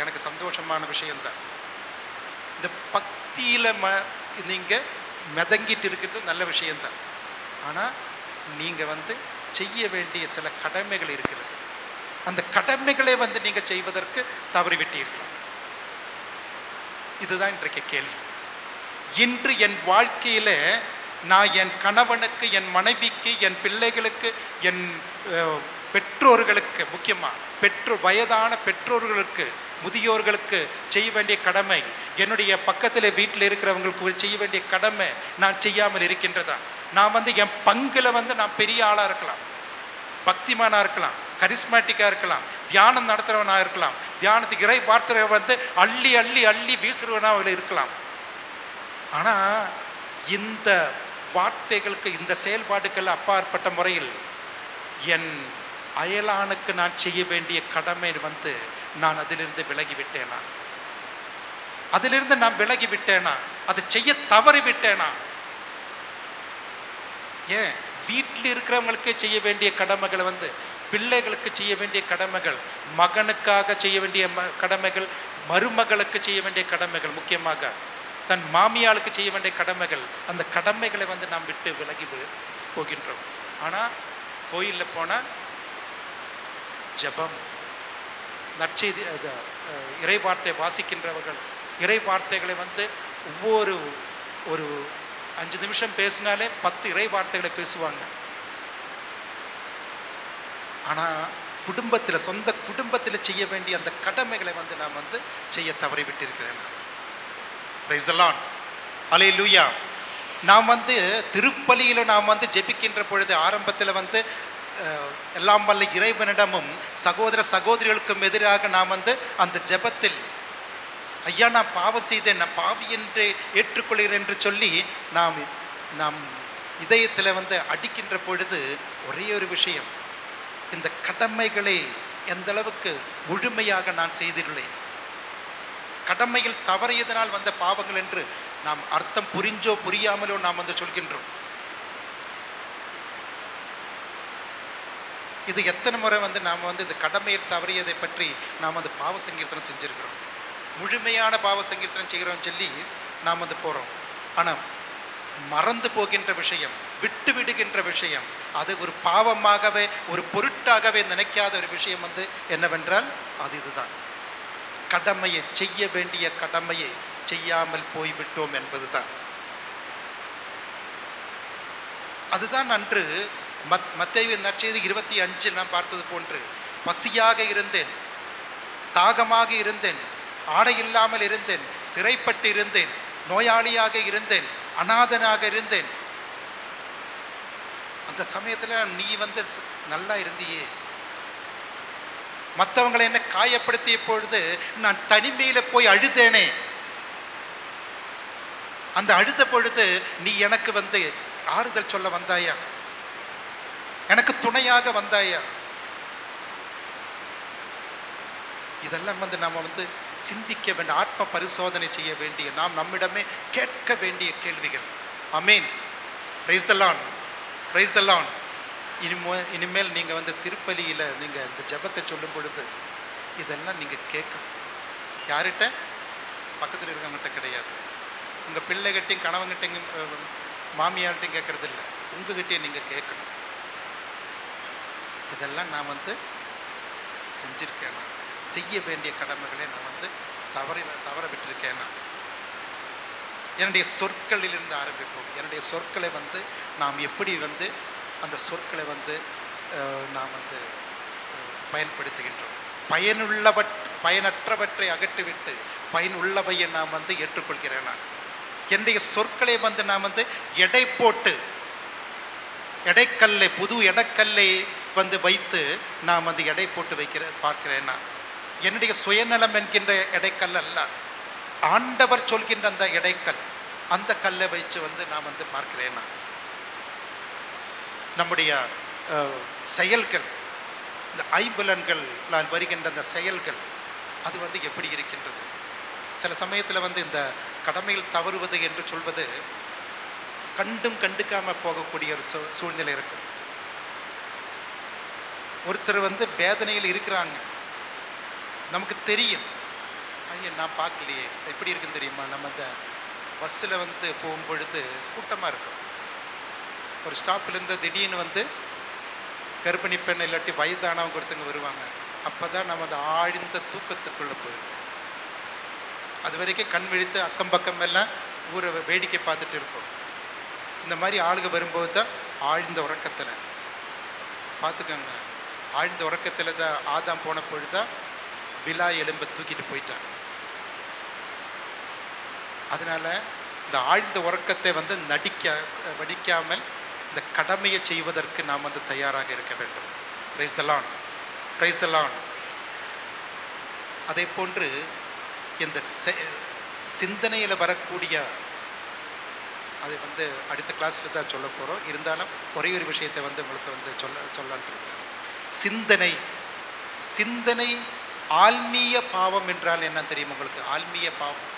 எனக்கு சந்தோஷமான விஷயம்தான். இந்த பக்தியில் நீங்கள் மிதங்கிட்டு இருக்கிறது நல்ல விஷயம்தான். ஆனால் நீங்கள் வந்து செய்ய வேண்டிய சில கடமைகள் இருக்கிறது. அந்த கடமைகளை வந்து நீங்கள் செய்வதற்கு தவறிவிட்டீர்கள். இதுதான் இன்றைக்கு கேள்வி. இன்று என் வாழ்க்கையில நான் என் கணவனுக்கு, என் மனைவிக்கு, என் பிள்ளைகளுக்கு, என் பெற்றோர்களுக்கு, முக்கியமா வயதான பெற்றோர்களுக்கு, முதியோர்களுக்கு செய்ய வேண்டிய கடமை, என்னுடைய பக்கத்தில் வீட்டில் இருக்கிறவங்களுக்கு செய்ய வேண்டிய கடமை நான் செய்யாமல் இருக்கின்றதா? நான் என் பங்குல நான் பெரிய ஆளா இருக்கலாம், பக்திமானா இருக்கலாம், கரிஸ்மேட்டிக்கா இருக்கலாம், தியானம் நடத்துறவனா இருக்கலாம், தியானத்துக்கு இறை வார்த்தை அள்ளி அள்ளி அள்ளி வீசுறவனா இருக்கலாம். ஆனா இந்த வார்த்தைகளுக்கு, இந்த செயல்பாடுகள் அப்பாற்பட்ட முறையில் என் அயலானுக்கு நான் செய்ய வேண்டிய கடமை நான் அதிலிருந்து விலகி விட்டேனா? அதிலிருந்து நான் விலகி விட்டேனா? அதை செய்ய தவறி விட்டேனா? ஏன் வீட்டில் இருக்கிறவங்களுக்கே செய்ய வேண்டிய கடமைகளை பிள்ளைகளுக்கு செய்ய வேண்டிய கடமைகள், மகனுக்காக செய்ய வேண்டிய கடமைகள், மருமகளுக்கு செய்ய வேண்டிய கடமைகள், முக்கியமாக தன் மாமியாளுக்கு செய்ய வேண்டிய கடமைகள், அந்த கடமைகளை நாம் விட்டு விலகி போகின்றோம். ஆனால் கோயிலில் போனால் ஜபம், நற்செய்தி, இறை வார்த்தை வாசிக்கின்றவர்கள் இறை வார்த்தைகளை ஒவ்வொரு ஒரு 5 நிமிஷம் பேசினாலே 10 இறை வார்த்தைகளை பேசுவாங்க. ஆனால் குடும்பத்தில், சொந்த குடும்பத்தில் செய்ய வேண்டிய அந்த கடமைகளை நாம் செய்ய தவறி விட்டிருக்கிறேன். பிரைஸ் தி லார்ட், ஹல்லேலூயா. நாம் திருப்பலியில் நாம் ஜெபிக்கின்ற பொழுது ஆரம்பத்தில் எல்லாம் வல்ல இறைவனிடமும் சகோதர சகோதரிகளுக்கும் எதிராக நாம் அந்த ஜெபத்தில், ஐயா நான் பாவம் செய்தேன், நான் பாவி என்று ஏற்றுக்கொள்கிறேன் என்று சொல்லி நாம் இதயத்தில் அடிக்கின்ற பொழுது ஒரே ஒரு விஷயம், இந்த கடமைகளை எந்த அளவுக்கு முழுமையாக நான் செய்துள்ளேன், கடமையில் தவறியதனால் வந்த பாவங்கள் என்று நாம் அர்த்தம் புரிஞ்சோ புரியாமலோ நாம் சொல்கின்றோம். இது எத்தனை முறை நாம் இந்த கடமையில் தவறியதை பற்றி நாம் பாவ சங்கீர்த்தனம் செஞ்சிருக்கிறோம். முழுமையான பாவ சங்கீர்த்தனம் செய்கிறோம் சொல்லி நாம் போகிறோம். ஆனால் மறந்து போகின்ற விஷயம், விட்டு விடுகின்ற விஷயம், அது ஒரு பாவமாகவே, ஒரு பொருட்டாகவே நினைக்காத ஒரு விஷயம் என்னவென்றால் அது இதுதான். கடமையை, செய்ய வேண்டிய கடமையை செய்யாமல் போய்விட்டோம் என்பதுதான். அதுதான் அன்று மத்தேயு நற்செய்தி 25 நாம் பார்த்தது போன்று, பசியாக இருந்தேன், தாகமாக இருந்தேன், ஆடை இல்லாமல் இருந்தேன், சிறைப்பட்டு இருந்தேன், நோயாளியாக இருந்தேன், அநாதனாக இருந்தேன். அந்த சமயத்தில் நீ நல்லா இருந்தியே, மற்றவங்களை என்ன காயப்படுத்திய பொழுது நான் தனிமையில போய் அழுதேனே, அந்த அழுத பொழுது நீ எனக்கு ஆறுதல் சொல்ல வந்தாயா, எனக்கு துணையாக வந்தாயா? இதெல்லாம் நாம சிந்திக்க வேண்டிய, ஆத்ம பரிசோதனை செய்ய வேண்டிய, நாம் நம்மிடமே கேட்க வேண்டிய கேள்விகள். Amen. Praise the Lord, praise the Lord. இனிமேல் நீங்கள் திருப்பலியில் நீங்கள் இந்த ஜெபத்தை சொல்லும் பொழுது இதெல்லாம் நீங்கள் கேட்கணும். யார்கிட்ட? பக்கத்தில் இருக்கவங்ககிட்ட கிடையாது, உங்கள் பிள்ளைகிட்டையும் கணவன்கிட்டையும் மாமியார்கிட்டையும் கேட்கறது இல்லை, உங்ககிட்டையும் நீங்கள் கேட்கணும். இதெல்லாம் நான் செஞ்சிருக்கேனா? செய்ய வேண்டிய கடமைகளை நான் தவற விட்டிருக்கேனா? என்னுடைய சொற்களிலிருந்து ஆரம்பிப்போம். என்னுடைய சொற்களை நாம் எப்படி அந்த சொற்களை நாம் பயன்படுத்துகின்றோம். பயனற்றவற்றை அகற்றிவிட்டு பயனுள்ளவையை நாம் ஏற்றுக்கொள்கிறேனா? என்னுடைய சொற்களை நாம் எடை போட்டு, எடைக்கல்லை, புது எடைக்கல்லை வைத்து நாம் எடை போட்டு பார்க்கிறேனா? என்னுடைய சுயநலம் என்கின்ற எடைக்கல் அல்ல, ஆண்டவர் சொல்கின்ற அந்த எடைக்கல், அந்த கல்லை வச்சு நான் பார்க்கிறேனா? நம்முடைய செயல்கள், இந்த ஐம்புலன்களால் வருகின்ற அந்த செயல்கள், அது எப்படி இருக்கின்றது? சில சமயத்தில் இந்த கடமையில் தவறுவது என்று சொல்வது கண்டும் கண்டுக்காம போகக்கூடிய ஒரு சூழ்நிலை இருக்கு. ஒருத்தர் வேதனையில் இருக்கிறாங்க, நமக்கு தெரியும், ஐயா நான் பார்க்கலையே, எப்படி இருக்குன்னு தெரியுமா? நம்ம அந்த பஸ்ஸில் போகும்பொழுது கூட்டமாக இருக்கும், ஒரு ஸ்டாப்லேருந்து திடீர்னு கர்ப்பிணி பெண் இல்லாட்டி வயதானவங்க ஒருத்தங்க வருவாங்க. அப்போ தான் நம்ம அந்த ஆழ்ந்த தூக்கத்துக்குள்ளே போயிடும். அது வரைக்கும் கண் விழித்து அக்கம் பக்கம் எல்லாம் ஊரை வேடிக்கை பார்த்துட்டு இருப்போம். இந்த மாதிரி ஆளுக வரும்போது தான் ஆழ்ந்த உறக்கத்தில் பார்த்துக்கோங்க. ஆழ்ந்த உறக்கத்தில் தான் ஆதாம் போன பொழுதுதான் விலா எலும்பை தூக்கிட்டு போயிட்டான். அதனால இந்த ஆழ்ந்த உறக்கத்தை வந்து வடிக்காமல் இந்த கடமையை செய்வதற்கு நாம் வந்து தயாராக இருக்க வேண்டும். Praise the Lord, praise the Lord. அதே போன்று இந்த சிந்தனையில் வரக்கூடிய, அதை வந்து அடுத்த கிளாஸில் தான் சொல்ல போகிறோம். இருந்தாலும் ஒரே ஒரு விஷயத்தை வந்து உங்களுக்கு வந்து சொல்லலான் இருக்கிறேன். சிந்தனை ஆன்மீக பாவம் என்றால் என்ன தெரியும் உங்களுக்கு? ஆன்மீக பாவம்,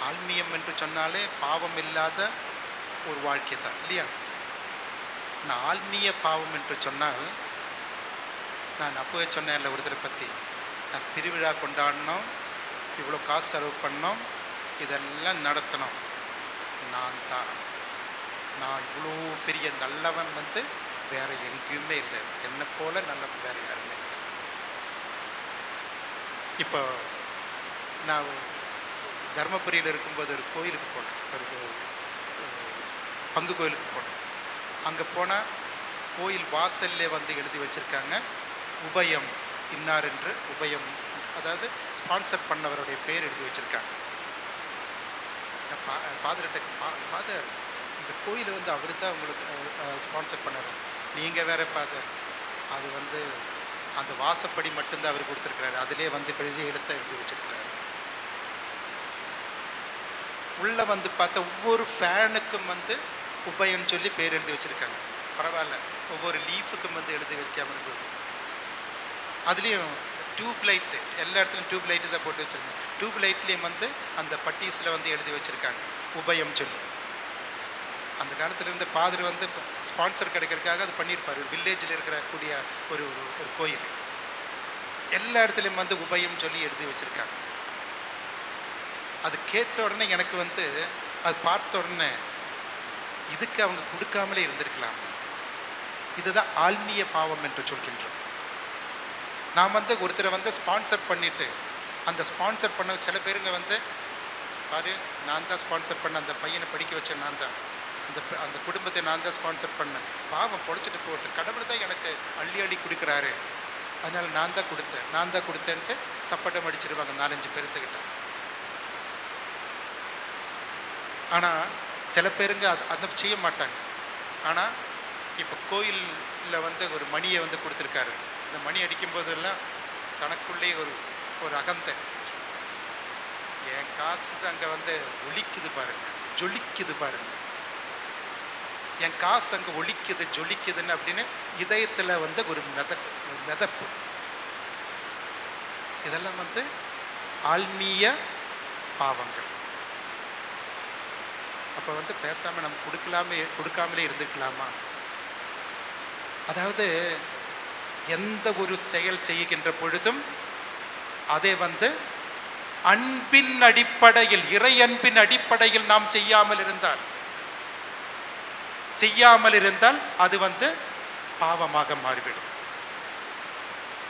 ஆன்மீகம் என்று சொன்னாலே பாவம் இல்லாத ஒரு வாழ்க்கை தான் இல்லையா? நான் ஆன்மீக பாவம் என்று சொன்னால், நான் அப்போவே சொன்னேன்ல ஒருத்தரை பற்றி, நான் திருவிழா கொண்டாடினோம், இவ்வளோ காசு செலவு பண்ணோம், இதெல்லாம் நடத்தணும், நான் இவ்வளோ பெரிய நல்லவன் வந்து வேற எங்கேயுமே இல்லை, என்னை போல நல்லவன் வேற யாருமே இல்லை. இப்போ நான் தர்மபுரியில் இருக்கும்போது ஒரு கோயிலுக்கு போனேன், ஒரு பங்கு கோயிலுக்கு போனேன். அங்கே போனால் கோயில் வாசல்லே வந்து எழுதி வச்சுருக்காங்க, உபயம் இன்னார் என்று. உபயம் அதாவது ஸ்பான்சர் பண்ணவருடைய பேர் எழுதி வச்சுருக்காங்க. ஃபாதர்கிட்ட, ஃபாதர் இந்த கோயிலை வந்து அவர் தான் உங்களுக்கு ஸ்பான்சர் பண்ணார், நீங்கள் வேற ஃபாதர், அது வந்து அந்த வாசப்படி மட்டும்தான் அவர் கொடுத்துருக்கிறாரு, அதிலே வந்து பெரிய எழுத்தை எழுதி வச்சிருக்கிறாரு. உள்ள வந்து பார்த்தா ஒவ்வொரு ஃபேனுக்கும் வந்து உபயன்னு சொல்லி பேர் எழுதி வச்சிருக்காங்க. பரவாயில்ல, ஒவ்வொரு லீஃபுக்கும் வந்து எழுதி வைக்காமல் இருந்தது. அதுலேயும் டியூப் லைட்டு, எல்லா இடத்துலையும் டியூப் லைட்டு தான் போட்டு வச்சுருக்காங்க. டியூப் லைட்லேயும் வந்து அந்த பட்டீஸில் வந்து எழுதி வச்சுருக்காங்க உபயம் சொல்லி. அந்த காலத்தில் இருந்த ஃபாதர் வந்து ஸ்பான்சர் கிடைக்கிறதுக்காக அது பண்ணியிருப்பார். வில்லேஜில் இருக்கிற கூடிய ஒரு ஒரு கோயில், எல்லா இடத்துலையும் வந்து உபயம் சொல்லி எழுதி வச்சுருக்காங்க. அது கேட்ட உடனே எனக்கு வந்து, அது பார்த்த உடனே இதுக்கு அவங்க கொடுக்காமலே இருந்திருக்கலாம். இதுதான் ஆன்மீக பாவம் என்று சொல்கின்றோம். நான் வந்து ஒருத்தரை வந்து ஸ்பான்சர் பண்ணிட்டு, அந்த ஸ்பான்சர் பண்ண சில பேருங்க வந்து பாரு, நான் தான் ஸ்பான்சர் பண்ண, அந்த பையனை படிக்க வச்சேன், நான் தான் அந்த குடும்பத்தை நான் தான் ஸ்பான்சர் பண்ணேன், பாவம் பொழைச்சிட்டு போட்டு, கடவுள் தான் எனக்கு அள்ளி அள்ளி கொடுக்குறாரு, அதனால நான் தான் கொடுத்தேன்ட்டு தப்பட்டம் அடிச்சிடுவாங்க 4-5 பேர்த்துக்கிட்ட. ஆனால் சில பேருங்க அதை செய்ய மாட்டாங்க. ஆனால் இப்போ கோயிலில் வந்து ஒரு மணியை வந்து கொடுத்துருக்காரு, இந்த மணி அடிக்கும் போதெல்லாம் தனக்குள்ளே ஒரு அகந்தை, என் காசு தான் அங்கே வந்து ஒலிக்குது பாருங்க, ஜொலிக்குது பாருங்க, என் காசு அங்கே ஒலிக்குது ஜொலிக்குதுன்னு அப்படின்னு இதயத்தில் வந்து ஒரு மிதப்பு. இதெல்லாம் வந்து ஆன்மீக பாவங்கள். அப்போ வந்து பேசாமல் நம்ம கொடுக்காமலே இருந்துக்கலாமா? அதாவது எந்த ஒரு செயல் செய்கின்ற பொழுதும் அதை வந்து அன்பின் அடிப்படையில், இறை அன்பின் அடிப்படையில் நாம் செய்யாமல் இருந்தால் அது வந்து பாவமாக மாறிவிடும்.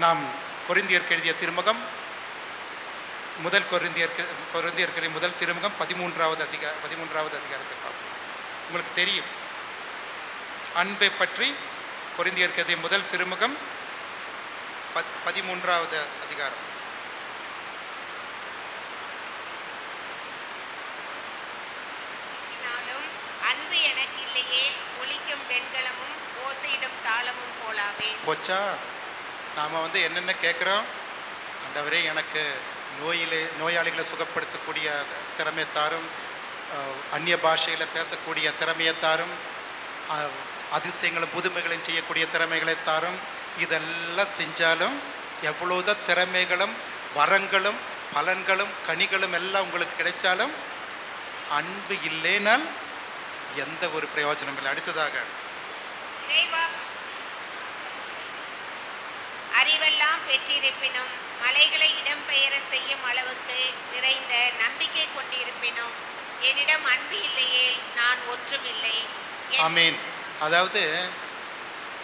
நாம் கொரிந்தியருக்கு எழுதிய திருமுகம், முதல் கொரிந்தியருக்கு முதல் திருமுகம் 13வது அதிகாரத்தை பார்ப்போம். உங்களுக்கு தெரியும் அன்பை பற்றி. கொரிந்தியருக்கு எழுதிய முதல் திருமுகம் 13வது அதிகாரம். அன்பு எனக்கு இல்லையே, ஒலிக்கும் வெண்கலமும் ஓசையிடும் தாளமும் போலாவே. போச்சா? நாம் வந்து என்னென்ன கேட்குறோம், ஆண்டவரே எனக்கு நோயாளிகளை சுகப்படுத்தக்கூடிய திறமையை தாரும், அந்நிய பாஷையில் பேசக்கூடிய திறமையை தாரும், அதிசயங்களும் புதுமைகளையும் செய்யக்கூடிய திறமைகளை தாரும். இதெல்லாம் செஞ்சாலும் எவ்வளோதான் திறமைகளும் வரங்களும் பலன்களும் கனிகளும் எல்லாம் உங்களுக்கு கிடைச்சாலும் அன்பு இல்லைனால் எந்த ஒரு பிரயோஜனம் இல்லை. அடுத்ததாக அறிவெல்லாம் பெற்றிருப்பினும் மலைகளை இடம்பெயர செய்யும் அளவுக்கு நிறைந்த நம்பிக்கை கொண்டிருப்பினும் என்னிடம் அன்பு இல்லையே நான் ஒன்றும் இல்லை. ஆமீன். அதாவது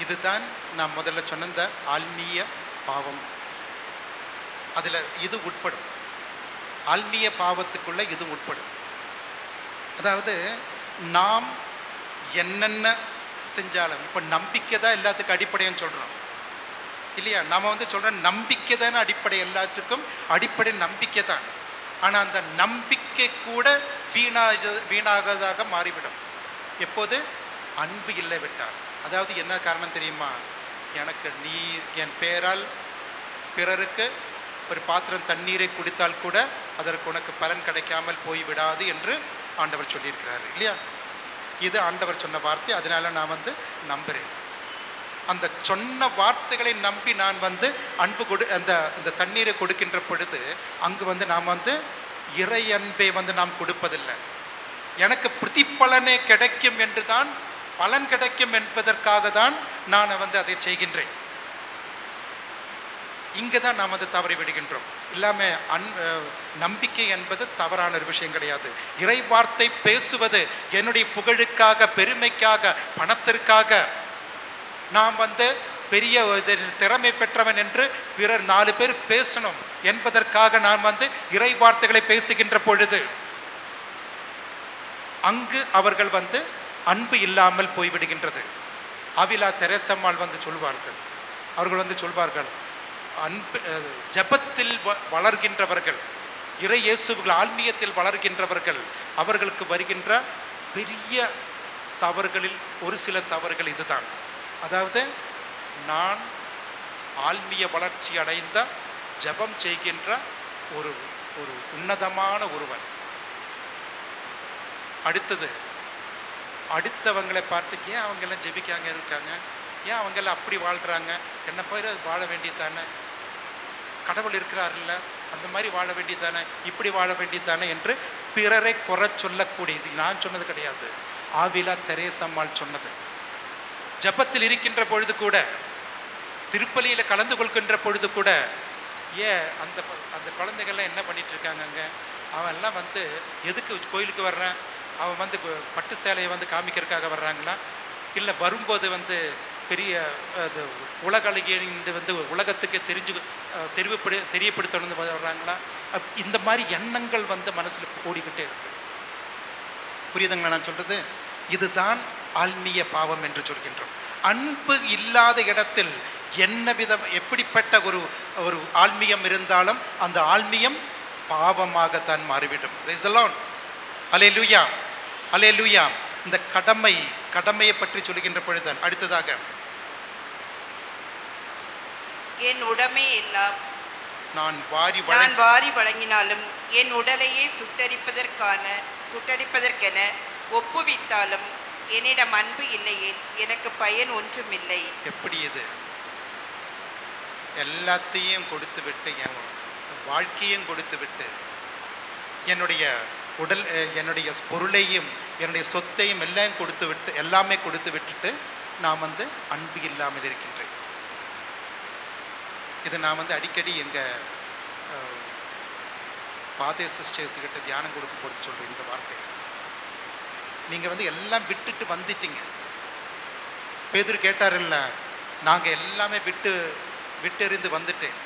இதுதான் நான் முதல்ல சொன்ன ஆன்மீக பாவம். அதில் இது உட்படும். ஆன்மீக பாவத்துக்குள்ள இது உட்படும். அதாவது நாம் என்னென்ன செஞ்சாலும் இப்போ நம்பிக்கை தான் எல்லாத்துக்கும் அடிப்படைன்னு சொல்கிறோம் இல்லையா? நாம் வந்து சொல்கிறோம் நம்பிக்கை தானே அடிப்படை, எல்லாத்துக்கும் அடிப்படை நம்பிக்கை தான். ஆனால் அந்த நம்பிக்கை கூட வீணாகதாக மாறிவிடும் எப்போது அன்பு இல்லை விட்டால். அதாவது என்ன காரணம் தெரியுமா? எனக்கு நீர் என் பெயரால் பிறருக்கு ஒரு பாத்திரம் தண்ணீரை குடித்தால் கூட அதற்கு உனக்கு பலன் கிடைக்காமல் போய்விடாது என்று ஆண்டவர் சொல்லியிருக்கிறாரு இல்லையா? இது ஆண்டவர் சொன்ன வார்த்தை. அதனால நான் வந்து நம்புகிறேன். அந்த சொன்ன வார்த்தைகளை நம்பி நான் வந்து அன்பு அந்த தண்ணீரை கொடுக்கின்ற பொழுது அங்கு வந்து நாம் வந்து இறை அன்பை வந்து நாம் கொடுப்பதில்லை. எனக்கு பிரதிபலனே கிடைக்கும் என்று தான், பலன் கிடைக்கும் என்பதற்காக தான் நான் வந்து அதை செய்கின்றேன். இங்கே தான் நாம் வந்து தவறி விடுகின்றோம். இல்லாமல் நம்பிக்கை என்பது தவறான ஒரு விஷயம் கிடையாது. இறை வார்த்தை பேசுவது என்னுடைய புகழுக்காக, பெருமைக்காக, பணத்திற்காக, நாம் வந்து பெரிய திறமை பெற்றவன் என்று பிறர் 4 பேர் பேசணும் என்பதற்காக நான் வந்து இறை வார்த்தைகளை பேசுகின்ற பொழுது அங்கு அவர்கள் வந்து அன்பு இல்லாமல் போய்விடுகின்றது. அவிலா தெரேசம்மாள் வந்து சொல்வார்கள், அவர்கள் வந்து சொல்வார்கள், அன்பு ஜபத்தில் வளர்கின்றவர்கள், இறை இயேசுகள் ஆன்மீகத்தில் வளர்கின்றவர்கள், அவர்களுக்கு வருகின்ற பெரிய தவறுகளில் ஒரு சில தவறுகள் இதுதான். அதாவது நான் ஆன்மீக வளர்ச்சி அடைந்த ஜபம் செய்கின்ற ஒரு ஒரு உன்னதமான ஒருவன், அடுத்தவங்களை பார்த்து ஏன் அவங்கெல்லாம் ஜெபிக்காங்க இருக்காங்க, ஏன் அவங்கெல்லாம் அப்படி வாழ்கிறாங்க, என்ன போய் வாழ வேண்டியதானே, கடவுள் இருக்கிறார்ல அந்த மாதிரி வாழ வேண்டியதானே, இப்படி வாழ வேண்டியதானே என்று பிறரை குறை சொல்லக்கூடியது நான் சொன்னது கிடையாது, ஆவிலா தெரேசம்மாள் சொன்னது. ஜபத்தில் இருக்கின்ற பொழுது கூட, திருப்பலியில் கலந்து கொள்கின்ற பொழுது கூட, ஏன் அந்த அந்த குழந்தைகள்லாம் என்ன பண்ணிட்டு இருக்காங்க, அவன் எல்லாம் வந்து எதுக்கு கோயிலுக்கு வர்றான், அவன் வந்து பட்டு சேலையை வந்து காமிக்கிறதுக்காக வர்றாங்களா, இல்லை வரும்போது வந்து பெரிய அது உலகளகிட்டு வந்து உலகத்துக்கு தெரியப்படுத்தணும்னு வர்றாங்களா, இந்த மாதிரி எண்ணங்கள் வந்து மனசில் ஓடிக்கிட்டே இருக்கு. புரியுதுங்களா நான் சொல்றது? இதுதான் ஆன்மீக பாவம் என்று சொல்கின்றோம். அன்பு இல்லாத இடத்தில் என்ன விதம் எப்படிப்பட்ட ஒரு ஒரு ஆன்மீகம் இருந்தாலும் அந்த ஆன்மீகம் பாவமாகத்தான் மாறிவிடும். Praise the Lord. Hallelujah, hallelujah. இந்த கடமையை பற்றி சொல்கின்ற பொழுதுதான் அடுத்ததாக, என் உடைமை எல்லாம் நான் வாரி வழங்கினாலும் என் உடலையே சுட்டரிப்பதற்கென ஒப்புவித்தாலும் என்னிடம் அன்பு இல்லையே எனக்கு பயன் ஒன்றும் இல்லை. எப்படி இது? எல்லாத்தையும் கொடுத்து விட்டு, என் வாழ்க்கையும் கொடுத்து விட்டு, என்னுடைய என்னுடைய பொருளையும் என்னுடைய சொத்தையும் எல்லாம் கொடுத்து விட்டு, எல்லாமே கொடுத்து விட்டுட்டு நான் வந்து அன்பு இல்லாமல் இருக்கின்றேன். இது நான் வந்து அடிக்கடி எங்கள் ஃபாதர் சிஸ்டர்ஸ் கிட்ட தியானம் கொடுக்கும் போது சொல்லுவேன் இந்த வார்த்தையை. நீங்கள் வந்து எல்லாம் விட்டுட்டு வந்துட்டீங்க. பேதுரு கேட்டாரில்ல, நாங்கள் எல்லாமே விட்டெறிந்து வந்துட்டேன்,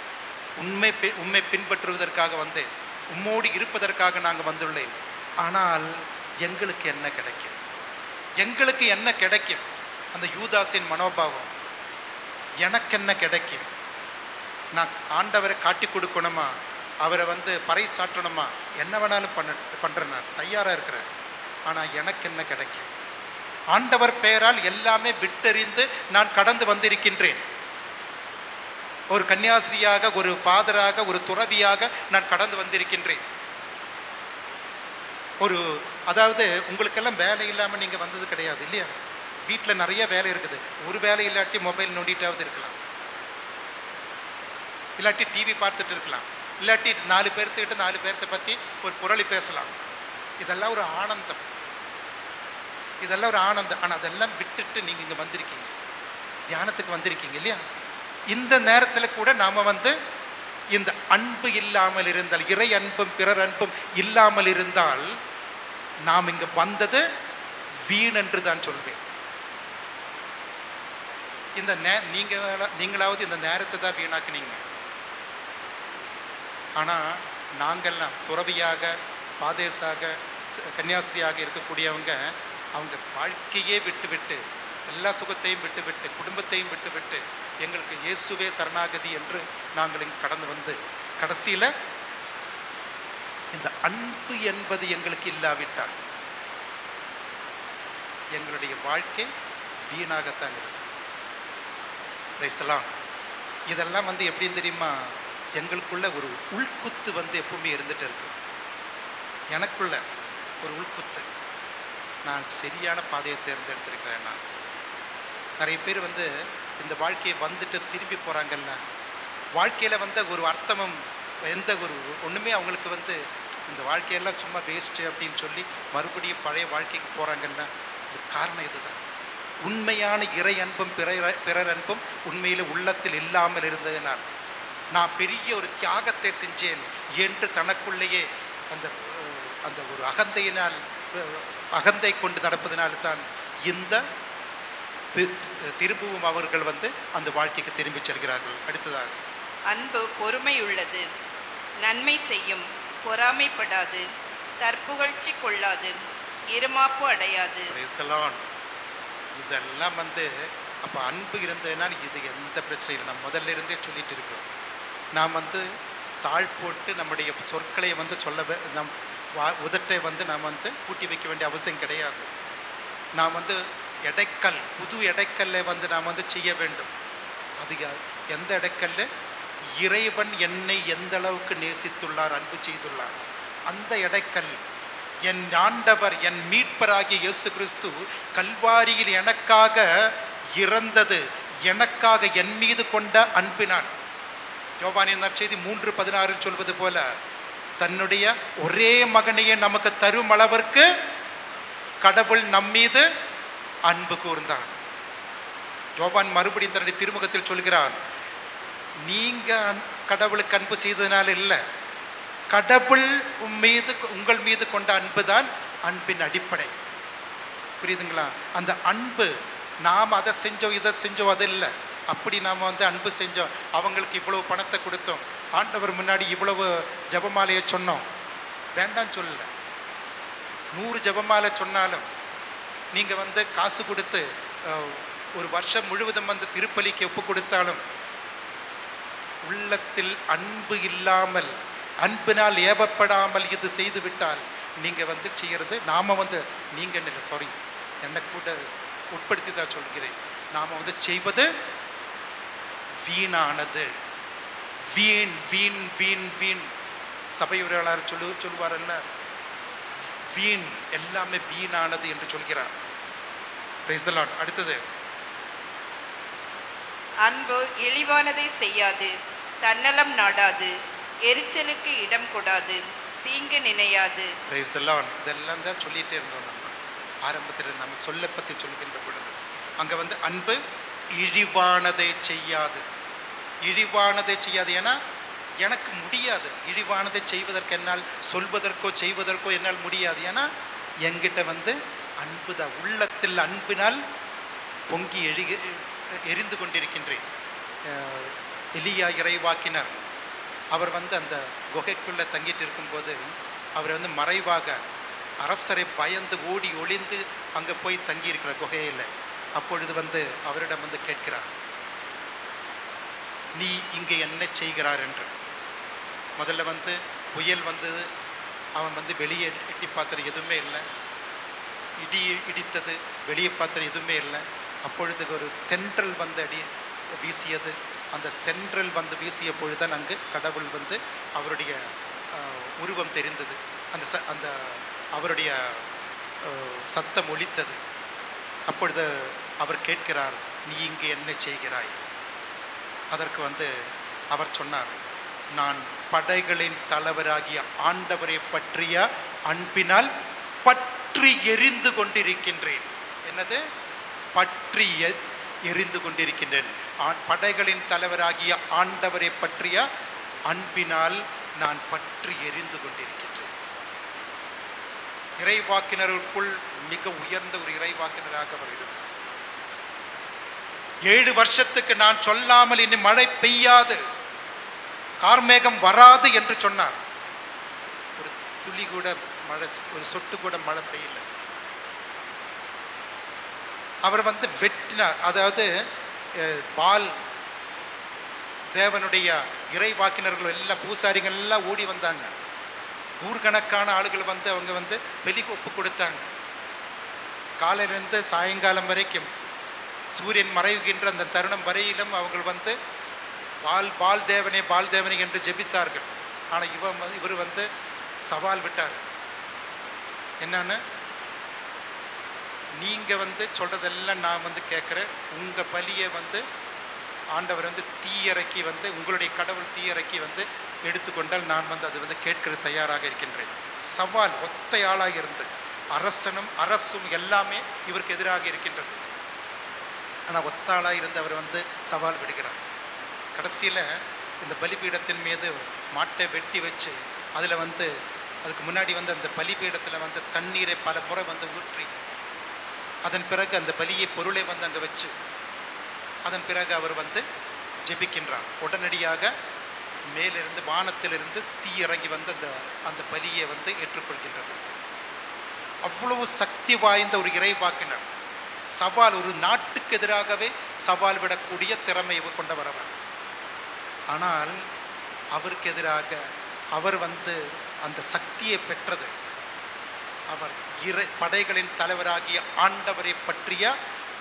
உண்மை பின்பற்றுவதற்காக வந்தேன், உம்மோடு இருப்பதற்காக நாங்கள் வந்துள்ளேன், ஆனால் எங்களுக்கு என்ன கிடைக்கும்? எங்களுக்கு என்ன கிடைக்கும்? அந்த யூதாஸின் மனோபாவம், எனக்கு என்ன கிடைக்கும்? நான் ஆண்டவரை காட்டி கொடுக்கணுமா, அவரை வந்து பறை சாற்றணுமா, என்ன வேணாலும் பண்ணுறேன், நான் தயாராக இருக்கிறேன், ஆனால் எனக்கு என்ன கிடைக்கும்? ஆண்டவர் பெயரால் எல்லாமே விட்டெறிந்து நான் கடந்து வந்திருக்கின்றேன். ஒரு கன்னியாஸ்திரியாக, ஒரு ஃபாதராக, ஒரு துறவியாக நான் கடந்து வந்திருக்கின்றேன். அதாவது உங்களுக்கெல்லாம் வேலை இல்லாமல் நீங்கள் வந்தது கிடையாது இல்லையா? வீட்டில் நிறைய வேலை இருக்குது. ஒரு வேலை இல்லாட்டி மொபைல் நோண்டிட்டாவது இருக்கலாம், இல்லாட்டி டிவி பார்த்துட்டு இருக்கலாம், இல்லாட்டி 4 பேர்த்துக்கிட்ட 4 பேர்த்த பற்றி ஒரு புரளி பேசலாம். இதெல்லாம் ஒரு ஆனந்தம், இதெல்லாம் ஒரு ஆனந்தம். ஆனால் அதெல்லாம் விட்டுட்டு நீங்கள் இங்கே வந்திருக்கீங்க, தியானத்துக்கு வந்திருக்கீங்க இல்லையா? இந்த நேரத்தில் கூட நாம் வந்து இந்த அன்பு இல்லாமல் இருந்தால், இறை அன்பும் பிறர் அன்பும் இல்லாமல் இருந்தால் நாம் இங்கே வந்தது வீண் என்று தான் சொல்வேன். இந்த நீங்களாவது இந்த நேரத்தை தான் வீணாக்குனீங்க. ஆனால் நாங்கள்லாம் துறவியாக, பாதேசாக, கன்னியாஸ்திரியாக இருக்கக்கூடியவங்க அவங்க வாழ்க்கையே விட்டுவிட்டு, எல்லா சுகத்தையும் விட்டுவிட்டு, குடும்பத்தையும் விட்டுவிட்டு, எங்களுக்கு இயேசுவே சரணாகதி என்று நாங்கள் இங்கு கடந்து வந்து கடைசியில் இந்த அன்பு என்பது எங்களுக்கு இல்லாவிட்டால் எங்களுடைய வாழ்க்கை வீணாகத்தான் இருக்கு. பிரைஸ்தலாம். இதெல்லாம் வந்து எப்படின்னு தெரியுமா, எங்களுக்குள்ள ஒரு உள்குத்து வந்து எப்பவுமே இருந்துட்டு இருக்கு. எனக்குள்ள ஒரு உள்குத்து, நான் சரியான பாதையை தேர்ந்தெடுத்திருக்கிறேன். நான் நிறைய பேர் வந்து இந்த வாழ்க்கையை வந்துட்டு திரும்பி போகிறாங்கல்ல, வாழ்க்கையில் வந்து ஒரு அர்த்தமும் எந்த ஒரு ஒன்றுமே அவங்களுக்கு வந்து இந்த வாழ்க்கையெல்லாம் சும்மா வேஸ்ட்டு அப்படின்னு சொல்லி மறுபடியும் பழைய வாழ்க்கைக்கு போகிறாங்கல்ல, அது காரணம் இதுதான். உண்மையான இறை அன்பும் பிறர் அன்பும் உண்மையில் உள்ளத்தில் இல்லாமல் இருந்ததினால், நான் பெரிய ஒரு தியாகத்தை செஞ்சேன் என்று தனக்குள்ளேயே அந்த அந்த ஒரு அகந்தையினால், அகந்தை கொண்டு நடப்பதனால்தான் இந்த திரும்பவும் அவர்கள் வந்து அந்த வாழ்க்கைக்கு திரும்பி செல்கிறார்கள். அடுத்ததாக, அன்பு பொறுமை உள்ளது, நன்மை செய்யும், பொறாமைப்படாது, தற்புகழ்ச்சி கொள்ளாது, இருமாப்பு அடையாது. இதெல்லாம் வந்து அப்போ அன்பு இருந்ததுனால் இது எந்த பிரச்சனையும் இல்லை. நம்ம முதல்ல இருந்தே சொல்லிட்டு இருக்கிறோம். நாம் வந்து தாழ் போட்டு நம்முடைய சொற்களை வந்து நம் உதட்டை வந்து நாம் வந்து கூட்டி வைக்க வேண்டிய அவசியம் கிடையாது. நாம் வந்து எடைக்கல், புது எடைக்கல்லை வந்து நாம் வந்து செய்ய வேண்டும். அது எந்த எடைக்கல்? இறைவன் என்னை எந்த அளவுக்கு நேசித்துள்ளார், அன்பு செய்துள்ளார், அந்த எடைக்கல். என் ஆண்டவர், என் மீட்பராகிய இயேசு கிறிஸ்து கல்வாரியில் எனக்காக இறந்தது, எனக்காக என் மீது கொண்ட அன்பினான். யோவானின் நற்செய்தி 3:16 சொல்வது போல, தன்னுடைய ஒரே மகனையே நமக்கு தரும் அளவிற்கு கடவுள் நம்மீது அன்பு கூர்ந்தான். யோவான் மறுபடியும் தன்னுடைய திருமுகத்தில் சொல்கிறான், நீங்க கடவுளுக்கு அன்பு செய்ததுனால இல்லை, கடவுள் உங்கள் மீது கொண்ட அன்பு தான் அன்பின் அடிப்படை. புரியுதுங்களா? அந்த அன்பு நாம் அதை செஞ்சோம் இதை செஞ்சோம் அது இல்லை. அப்படி நாம் வந்து அன்பு செஞ்சோம், அவங்களுக்கு இவ்வளவு பணத்தை கொடுத்தோம், ஆண்டவர் முன்னாடி இவ்வளவு ஜபமாலையை சொன்னோம், வேண்டாம் சொல்லலை. 100 ஜபமாலை சொன்னாலும் நீங்கள் வந்து காசு கொடுத்து ஒரு வருஷம் முழுவதும் வந்து திருப்பலிக்கு ஒப்பு கொடுத்தாலும் உள்ளத்தில் அன்பு இல்லாமல், அன்பினால் ஏவப்படாமல் இது செய்து விட்டால் நீங்கள் வந்து செய்கிறது, நாம் வந்து நீங்கள் இல்லை, சாரி என்னை கூட உட்படுத்தி தான் சொல்கிறேன், நாம் வந்து செய்வது வீணானது. வீண் வீண் வீண் வீண் சபையுரையாளர் சொல்லுவாரல்ல, வீண் எல்லாமே வீணானது என்று சொல்கிறார். Price the Lord. அடுத்தது, அன்பு இழிவானதை செய்யாது, தன்னலம் நாடாது, எரிச்சலுக்கு இடம் கொடாது, தீங்கு நினையாது. Price the Lord. இதெல்லாம் தான் சொல்லிட்டே இருந்தோம். நம்ம ஆரம்பத்தில் நம்ம சொல்ல பற்றி சொல்லுகின்ற பொழுது அங்கே வந்து அன்பு இழிவானதை செய்யாது, இழிவானதை செய்யாது. ஏன்னா எனக்கு முடியாது இழிவானதை செய்வதற்கு, என்னால் சொல்வதற்கோ செய்வதற்கோ என்னால் முடியாது. ஏன்னா என்கிட்ட வந்து அன்பு தான், உள்ளத்தில் அன்பினால் பொங்கி எரிந்து கொண்டிருக்கின்றேன். எலியா இறைவாக்கினர் அவர் வந்து அந்த குகைக்குள்ளே தங்கிட்டு இருக்கும்போது அவர் வந்து மறைவாக அரசரை பயந்து ஓடி ஒளிந்து அங்கே போய் தங்கி இருக்கிற குகையில். அப்பொழுது வந்து அவரிடம் வந்து கேட்கிறார், நீ இங்கே என்ன செய்கிறார் என்று. முதல்ல வந்து புயல் வந்தது, அவன் வந்து வெளியே எட்டி பார்த்துற எதுவுமே இல்லை, இடித்தது, வெளியே பார்த்துற எதுவுமே இல்லை. அப்பொழுது ஒரு தென்றல் வந்து வீசியது. அந்த தென்றல் வந்து வீசிய பொழுதுதான் அங்கு கடவுள் வந்து அவருடைய உருவம் தெரிந்தது. அந்த அவருடைய சத்தம் ஒலித்தது. அப்பொழுது அவர் கேட்கிறார், நீ இங்கே என்ன செய்கிறாய்? அதற்கு வந்து அவர் சொன்னார், நான் படைகளின் தலைவராகிய ஆண்டவரை பற்றிய அன்பினால் பற்றி எரிந்து கொண்டிருக்கின்றேன். என்னது? பற்றி எரிந்து கொண்டிருக்கின்றேன். படைகளின் தலைவராகிய ஆண்டவரை பற்றிய அன்பினால் நான் பற்றி எரிந்து கொண்டிருக்கின்றேன். இறைவாக்கினருக்குள் மிக உயர்ந்த ஒரு இறைவாக்கினராக அவர் இருந்தார். 7 வருஷத்துக்கு நான் சொல்லாமல் இனி மழை பெய்யாது, கார்மேகம் வராது என்று சொன்னார். துளி கூட மழை, ஒரு சொட்டு கூட மழை பெய்யல. அவர் வந்து வெட்டினார். அதாவது பால் தேவனுடைய இறைவாக்கினர்கள் எல்லாம், பூசாரிகள் எல்லாம் ஓடி வந்தாங்க. நூறுக்கணக்கான ஆளுகள் வந்து அவங்க வந்து பலி ஒப்பு கொடுத்தாங்க. காலையிலிருந்து சாயங்காலம் வரைக்கும், சூரியன் மறைவுகின்ற அந்த தருணம் வரையிலும் அவங்க வந்து பால் தேவனே பால் தேவனே என்று ஜெபித்தார்கள். ஆனால் இவர் வந்து சவால் விட்டார். என்னன்னு, நீங்கள் வந்து சொல்கிறதெல்லாம் நான் வந்து கேட்குறேன். உங்கள் பலியை வந்து ஆண்டவர் வந்து தீயிறக்கி வந்து, உங்களுடைய கடவுள் தீயிறக்கி வந்து எடுத்துக்கொண்டால் நான் வந்து அது வந்து கேட்கிறது தயாராக இருக்கின்றேன். சவால் ஒத்தை ஆளாக இருந்து, அரசும் எல்லாமே இவருக்கு எதிராக இருக்கின்றது. ஆனால் ஒத்தாளாக இருந்து அவர் வந்து சவால் விடுகிறார். கடைசியில் இந்த பலிபீடத்தின் மீது மாட்டை வெட்டி வச்சு அதில் வந்து அதுக்கு முன்னாடி வந்து அந்த பலிபீடத்தில் வந்து தண்ணீரை பல முறை வந்து ஊற்றி, அதன் பிறகு அந்த பலியை பொருளை வந்து அங்கே வச்சு, அதன் பிறகு அவர் வந்து ஜெபிக்கின்றார். உடனடியாக மேலிருந்து வானத்திலிருந்து தீ இறங்கி வந்து அந்த பலியை வந்து ஏற்றுக்கொள்கின்றது. அவ்வளவு சக்தி வாய்ந்த ஒரு இறைவாக்கினர், சவால், ஒரு நாட்டுக்கு எதிராகவே சவால் விடக்கூடிய திறமை கொண்டவர். ஆனால் அவருக்கு எதிராக அவர் வந்து அந்த சக்தியை பெற்றது அவர் படைகளின் தலைவராகிய ஆண்டவரை பற்றிய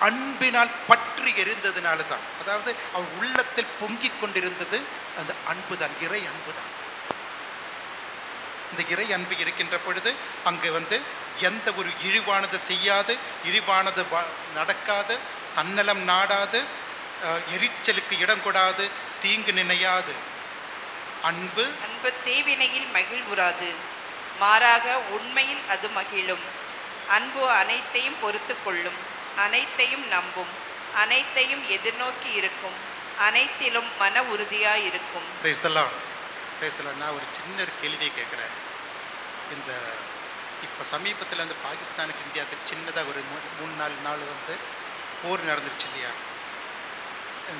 அன்பினால் பற்றி எரிந்ததுனால தான். அதாவது அவர் உள்ளத்தில் பொங்கிக் கொண்டிருந்தது அந்த அன்பு தான், இறை அன்பு தான். இந்த இறை அன்பு இருக்கின்ற பொழுது அங்கு வந்து எந்த ஒரு இழிவானது செய்யாது, இழிவானது நடக்காது, தன்னலம் நாடாது, எரிச்சலுக்கு இடம் கொடாது, தீங்கு நினையாது. அன்பு தீவினையில் மகிழ்வுறாது, மாறாக உண்மையில் அது மகிழும். அன்பு அனைத்தையும் பொறுத்து கொள்ளும், அனைத்தையும் நம்பும், அனைத்தையும் எதிர்நோக்கி இருக்கும், அனைத்திலும் மன உறுதியாக இருக்கும். நான் ஒரு சின்ன கேள்வியை கேட்குறேன். இந்த இப்போ சமீபத்தில் வந்து பாகிஸ்தானுக்கு இந்தியாவுக்கு சின்னதாக ஒரு 3-4 நாள் வந்து போர் நடந்துருச்சு இல்லையா?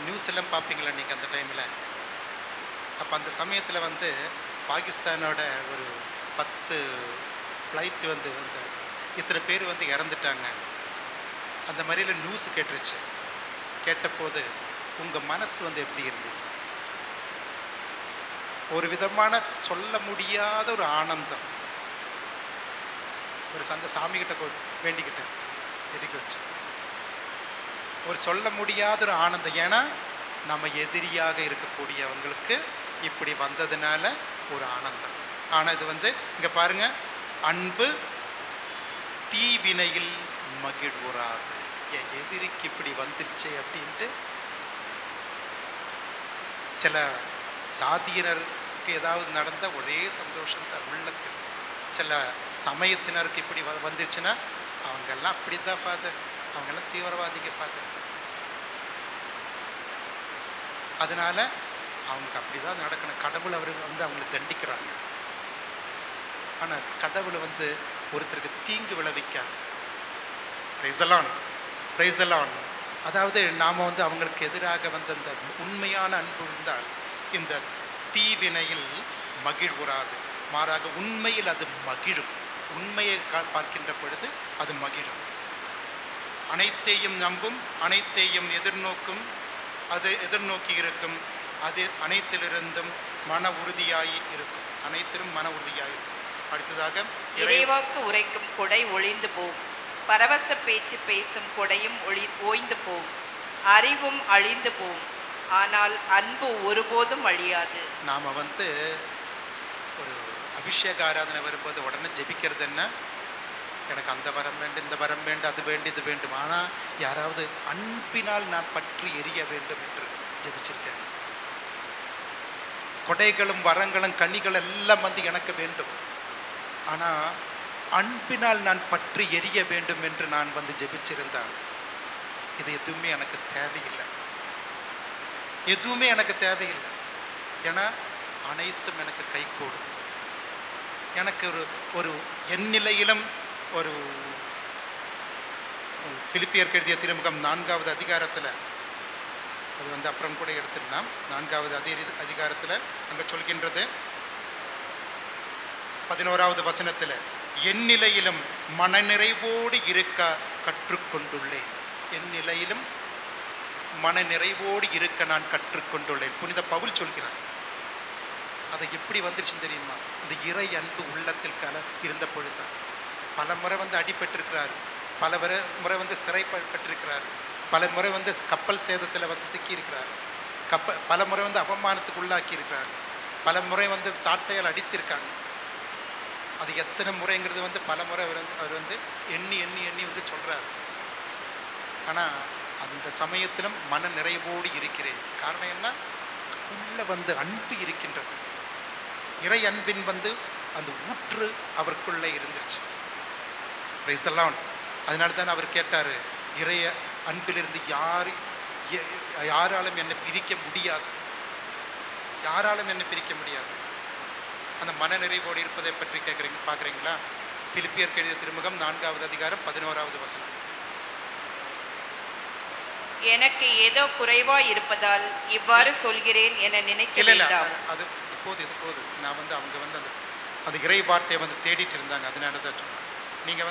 நியூஸ் எல்லாம் பார்ப்பீங்களா நீங்கள் அந்த டைமில்? அப்போ அந்த சமயத்தில் வந்து பாகிஸ்தானோட ஒரு 10 ஃப்ளைட்டு வந்து அந்த இத்தனை பேர் வந்து இறந்துட்டாங்க, அந்த மாதிரியில் நியூஸ் கேட்டுருச்சு. கேட்டபோது உங்கள் மனசு வந்து எப்படி இருந்தது? ஒரு விதமான சொல்ல முடியாத ஒரு ஆனந்தம், ஒரு சந்த சாமிகிட்ட வேண்டிக்கிட்டேன், வெரி குட், ஒரு சொல்ல முடியாத ஒரு ஆனந்தம். ஏன்னா நம்ம எதிரியாக இருக்கக்கூடியவங்களுக்கு இப்படி வந்ததுனால ஒரு ஆனந்தம். ஆனால் இது வந்து இங்கே பாருங்க, அன்பு தீவினையில் மகிழ்வுறாது. என் எதிரிக்கு இப்படி வந்துருச்சு அப்படின்ட்டு சில சாதியினருக்கு ஏதாவது நடந்த ஒரே சந்தோஷம் தான் உள்ளத்தில். சில சமயத்தினருக்கு இப்படி வந்துருச்சுன்னா அவங்கெல்லாம் அப்படித்தான் ஃபாதர், அவங்கெல்லாம் தீவிரவாதிங்க ஃபாதர், அதனால அவங்களுக்கு அப்படிதான் நடக்கணும். கடவுள் அவர் வந்து அவங்களை தண்டிக்கிறாங்க. ஆனால் கடவுளை வந்து ஒருத்தருக்கு தீங்கு விளைவிக்காது. Praise the Lord, praise the Lord. அதாவது நாம் வந்து அவங்களுக்கு எதிராக வந்து அந்த உண்மையான அன்பு இருந்தால் இந்த தீவினையில் மகிழ்வுறாது, மாறாக உண்மையில் அது மகிழும். உண்மையை பார்க்கின்ற பொழுது அது மகிழும். அனைத்தையும் நம்பும், அனைத்தையும் எதிர்நோக்கும், அது எதிர்நோக்கி இருக்கும், அது அனைத்திலிருந்தும் மன உறுதியாய் இருக்கும், அனைத்திலும் மன உறுதியாய் இருக்கும். அடுத்ததாக இறைவாக்கு உரைக்கும் கொடை ஒளிந்து போம், பரவச பேச்சு பேசும் கொடையும் ஓய்ந்து போம், அறிவும் அழிந்து போம், ஆனால் அன்பு ஒருபோதும் அழியாது. நாம் வந்து ஒரு அபிஷேக ஆராதனை வரும்போது உடனே ஜெபிக்கிறது என்ன? எனக்கு அந்த வரம் வேண்டும், இந்த வரம் வேண்டும், அது வேண்டும், இது வேண்டும். ஆனால் யாராவது அன்பினால் நான் பற்றி எரிய வேண்டும் என்று ஜெபிச்சிருக்கேன். கொடைகளும் வரங்களும் கனிகள் எல்லாம் வந்து எனக்கு வேண்டும், ஆனால் அன்பினால் நான் பற்றி எரிய வேண்டும் என்று நான் வந்து ஜெபிச்சிருந்தேன். இது எதுவுமே எனக்கு தேவையில்லை, எதுவுமே எனக்கு தேவையில்லை. ஏன்னா அனைத்தும் எனக்கு கைகூடும். எனக்கு ஒரு என் நிலையிலும் ஒரு பிலிப்பியருக்கு எழுதிய திருமுகம் 4வது அதிகாரத்தில், அது வந்து அப்புறம் கூட எடுத்துடலாம், 4வது அதிகாரத்தில் அங்கே சொல்கின்றது 11வது வசனத்தில் என் நிலையிலும் மனநிறைவோடு இருக்க கற்றுக்கொண்டுள்ளேன். என் நிலையிலும் மனநிறைவோடு இருக்க நான் கற்றுக்கொண்டுள்ளேன். புனித பவுல் சொல்கிறார். அதை எப்படி வந்துருச்சுன்னு தெரியுமா? இந்த இறை அன்பு உள்ளத்தில் இருந்த பொழுதுதான். பல முறை அடிபட்டிருக்கிறார், பல முறை சிறைப்பட்டிருக்கிறார், பல முறை கப்பல் சேதத்தில் சிக்கியிருக்கிறார், பல முறை அவமானத்துக்கு உள்ளாக்கி இருக்கிறார், பல முறை சாட்டையால் அடித்திருக்காங்க. அது எத்தனை முறைங்கிறது பல முறை அவர் எண்ணி எண்ணி எண்ணி சொல்றார். ஆனால் அந்த சமயத்திலும் மன நிறைவோடு இருக்கிறேன். காரணம் என்ன? உள்ள அன்பு இருக்கின்றது. இறை அன்பின் அந்த ஊற்று அவருக்குள்ளே இருந்துருச்சு. Price the Lord. அதனால தான் அவர் கேட்டார், இறைய அன்பிலிருந்து யாராலும் என்னை பிரிக்க முடியாது, யாராலும் என்னை பிரிக்க முடியாது. அந்த மனநிறைவோடு இருப்பதை பற்றி பார்க்குறீங்களா? பிலிப்பியருக்கு எழுதிய திருமுகம் 4வது அதிகாரம் 11வது வசனம். எனக்கு ஏதோ குறைவாய் இருப்பதால் இவ்வாறு சொல்கிறேன் என நினைக்கல. அது போது நான் அவங்க அந்த இறை வார்த்தையை தேடிட்டு இருந்தாங்க. அதனால தான் சொன்னேன். நீங்கள்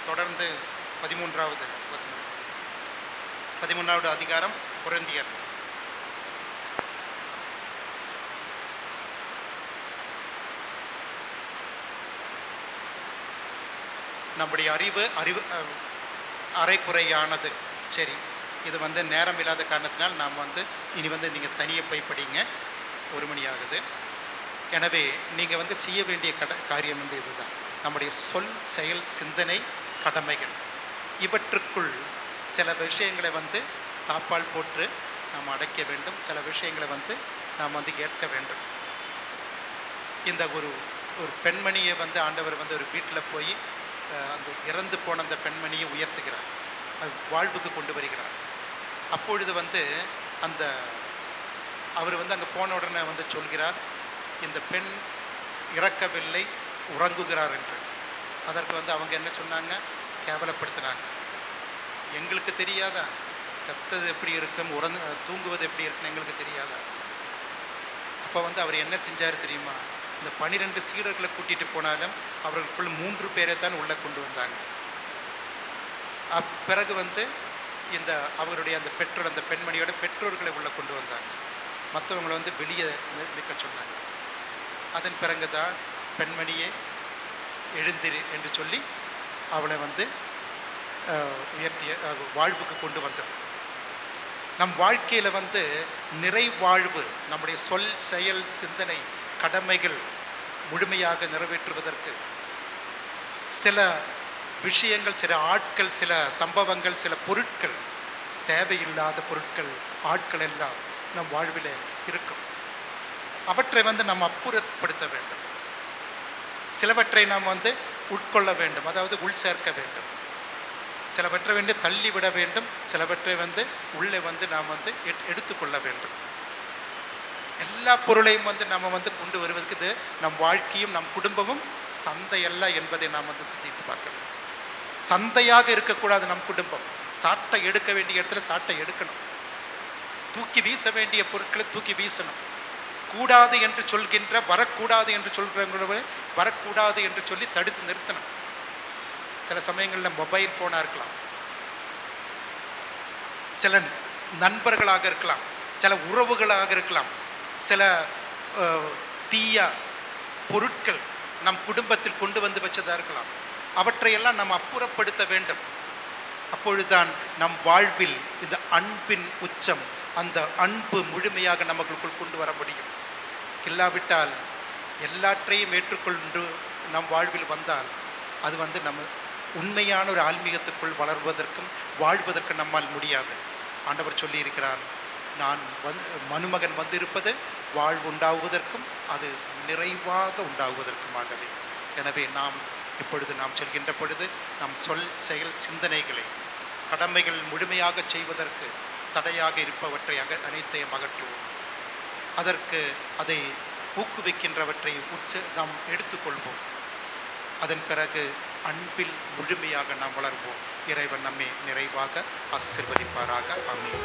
தொடர்ந்து 13வது வசனம், 13வது அதிகாரம் கொரிந்தியர். நம்முடைய அறிவு அரைக்குறையானது. சரி, இது நேரம் இல்லாத காரணத்தினால் நாம் இனி நீங்கள் தனியே போய் படிங்க. 1 மணி ஆகுது. எனவே நீங்கள் செய்ய வேண்டிய காரியம் இதுதான். நம்முடைய சொல், செயல், சிந்தனை, கடமைகள் இவற்றுக்குள் சில விஷயங்களை தாப்பால் போட்டு நாம் அடைக்க வேண்டும். சில விஷயங்களை நாம் ஏற்க வேண்டும். இந்த ஒரு பெண்மணியை ஆண்டவர் ஒரு வீட்டில் போய் அந்த இறந்து போன அந்த பெண்மணியை உயர்த்துகிறார், அது வாழ்வுக்கு கொண்டு வருகிறார். அப்பொழுது அந்த அவர் அங்கே போன உடனே சொல்கிறார், இந்த பெண் இறக்கவில்லை, உறங்குகிறார் என்று. அதற்கு அவங்க என்ன சொன்னாங்க? கேவலப்படுத்தினாங்க. எங்களுக்கு தெரியாதா செத்தது எப்படி இருக்கும், தூங்குவது எப்படி இருக்குன்னு எங்களுக்கு தெரியாதா? அப்போ அவர் என்ன செஞ்சார் தெரியுமா? இந்த 12 சீடர்களை கூட்டிகிட்டு போனாலும் அவர்களுக்குள்ள 3 பேரை தான் உள்ளே கொண்டு வந்தாங்க. பிறகு இந்த அவருடைய அந்த பெற்றோர், அந்த பெண்மணியோட பெற்றோர்களை உள்ளே கொண்டு வந்தாங்க. மற்றவங்களை வெளியே நிற்க சொன்னாங்க. அதன் பிறகுதான் பெண்மணியை எழுந்திரு என்று சொல்லி அவளை உயர்த்திய வாழ்வுக்கு கொண்டு வந்தது. நம் வாழ்க்கையில் நிறைவாழ்வு, நம்முடைய சொல், செயல், சிந்தனை, கடமைகள் முழுமையாக நிறைவேற்றுவதற்கு சில விஷயங்கள், சில ஆட்கள், சில சம்பவங்கள், சில பொருட்கள், தேவையில்லாத பொருட்கள், ஆட்கள் எல்லாம் நம் வாழ்வில் இருக்கும். அவற்றை நாம் அப்புறப்படுத்த வேண்டும். சிலவற்றை நாம் உட்கொள்ள வேண்டும், அதாவது உள் சேர்க்க வேண்டும். சிலவற்றை தள்ளிவிட வேண்டும். சிலவற்றை உள்ளே நாம் எடுத்துக்கொள்ள வேண்டும். எல்லா பொருளையும் நாம் கொண்டு வருவதற்கு நம் வாழ்க்கையும் நம் குடும்பமும் சந்தையல்ல என்பதை நாம் சிந்தித்து பார்க்க வேண்டும். சந்தையாக இருக்கக்கூடாது நம் குடும்பம். சாட்டை எடுக்க வேண்டிய இடத்துல சாட்டை எடுக்கணும். தூக்கி வீச வேண்டிய பொருட்களை தூக்கி வீசணும். கூடாது என்று சொல்கின்ற, வரக்கூடாது என்று சொல்கிறவங்கள வரக்கூடாது என்று சொல்லி தடுத்து நிறுத்தணும். சில சமயங்களில் மொபைல் ஃபோனாக இருக்கலாம், சில நண்பர்களாக இருக்கலாம், சில உறவுகளாக இருக்கலாம், சில தீய பொருட்கள் நம் குடும்பத்தில் கொண்டு வச்சதாக இருக்கலாம். அவற்றையெல்லாம் நாம் அப்புறப்படுத்த வேண்டும். அப்பொழுதுதான் நம் வாழ்வில் இந்த அன்பின் உச்சம், அந்த அன்பு முழுமையாக நமக்குள் கொண்டு வர முடியும். இல்லாவிட்டால் எல்லாற்றையும் ஏற்றுக்கொண்டு நம் வாழ்வில் வந்தால் அது நம்ம உண்மையான ஒரு ஆன்மீகத்துக்குள் வளர்வதற்கும் வாழ்வதற்கும் நம்மால் முடியாது. ஆண்டவர் சொல்லி இருக்கிறார், நான் மனுமகன் வந்திருப்பது வாழ்வு உண்டாகுவதற்கும் அது நிறைவாக உண்டாகுவதற்குமாகவே. எனவே நாம் இப்பொழுது நாம் சொல்கின்ற பொழுது நம் சொல், செயல், சிந்தனைகளை, கடமைகள் முழுமையாக செய்வதற்கு தடையாக இருப்பவற்றை அனைத்தையும் அகற்றுவோம். அதற்கு அதை ஊக்குவிக்கின்றவற்றை நாம் எடுத்துக்கொள்வோம். அதன் பிறகு அன்பில் முழுமையாக நாம் வளர்வோம். இறைவன் நம்மை நிறைவாக ஆசீர்வதிப்பாராக. ஆமென்.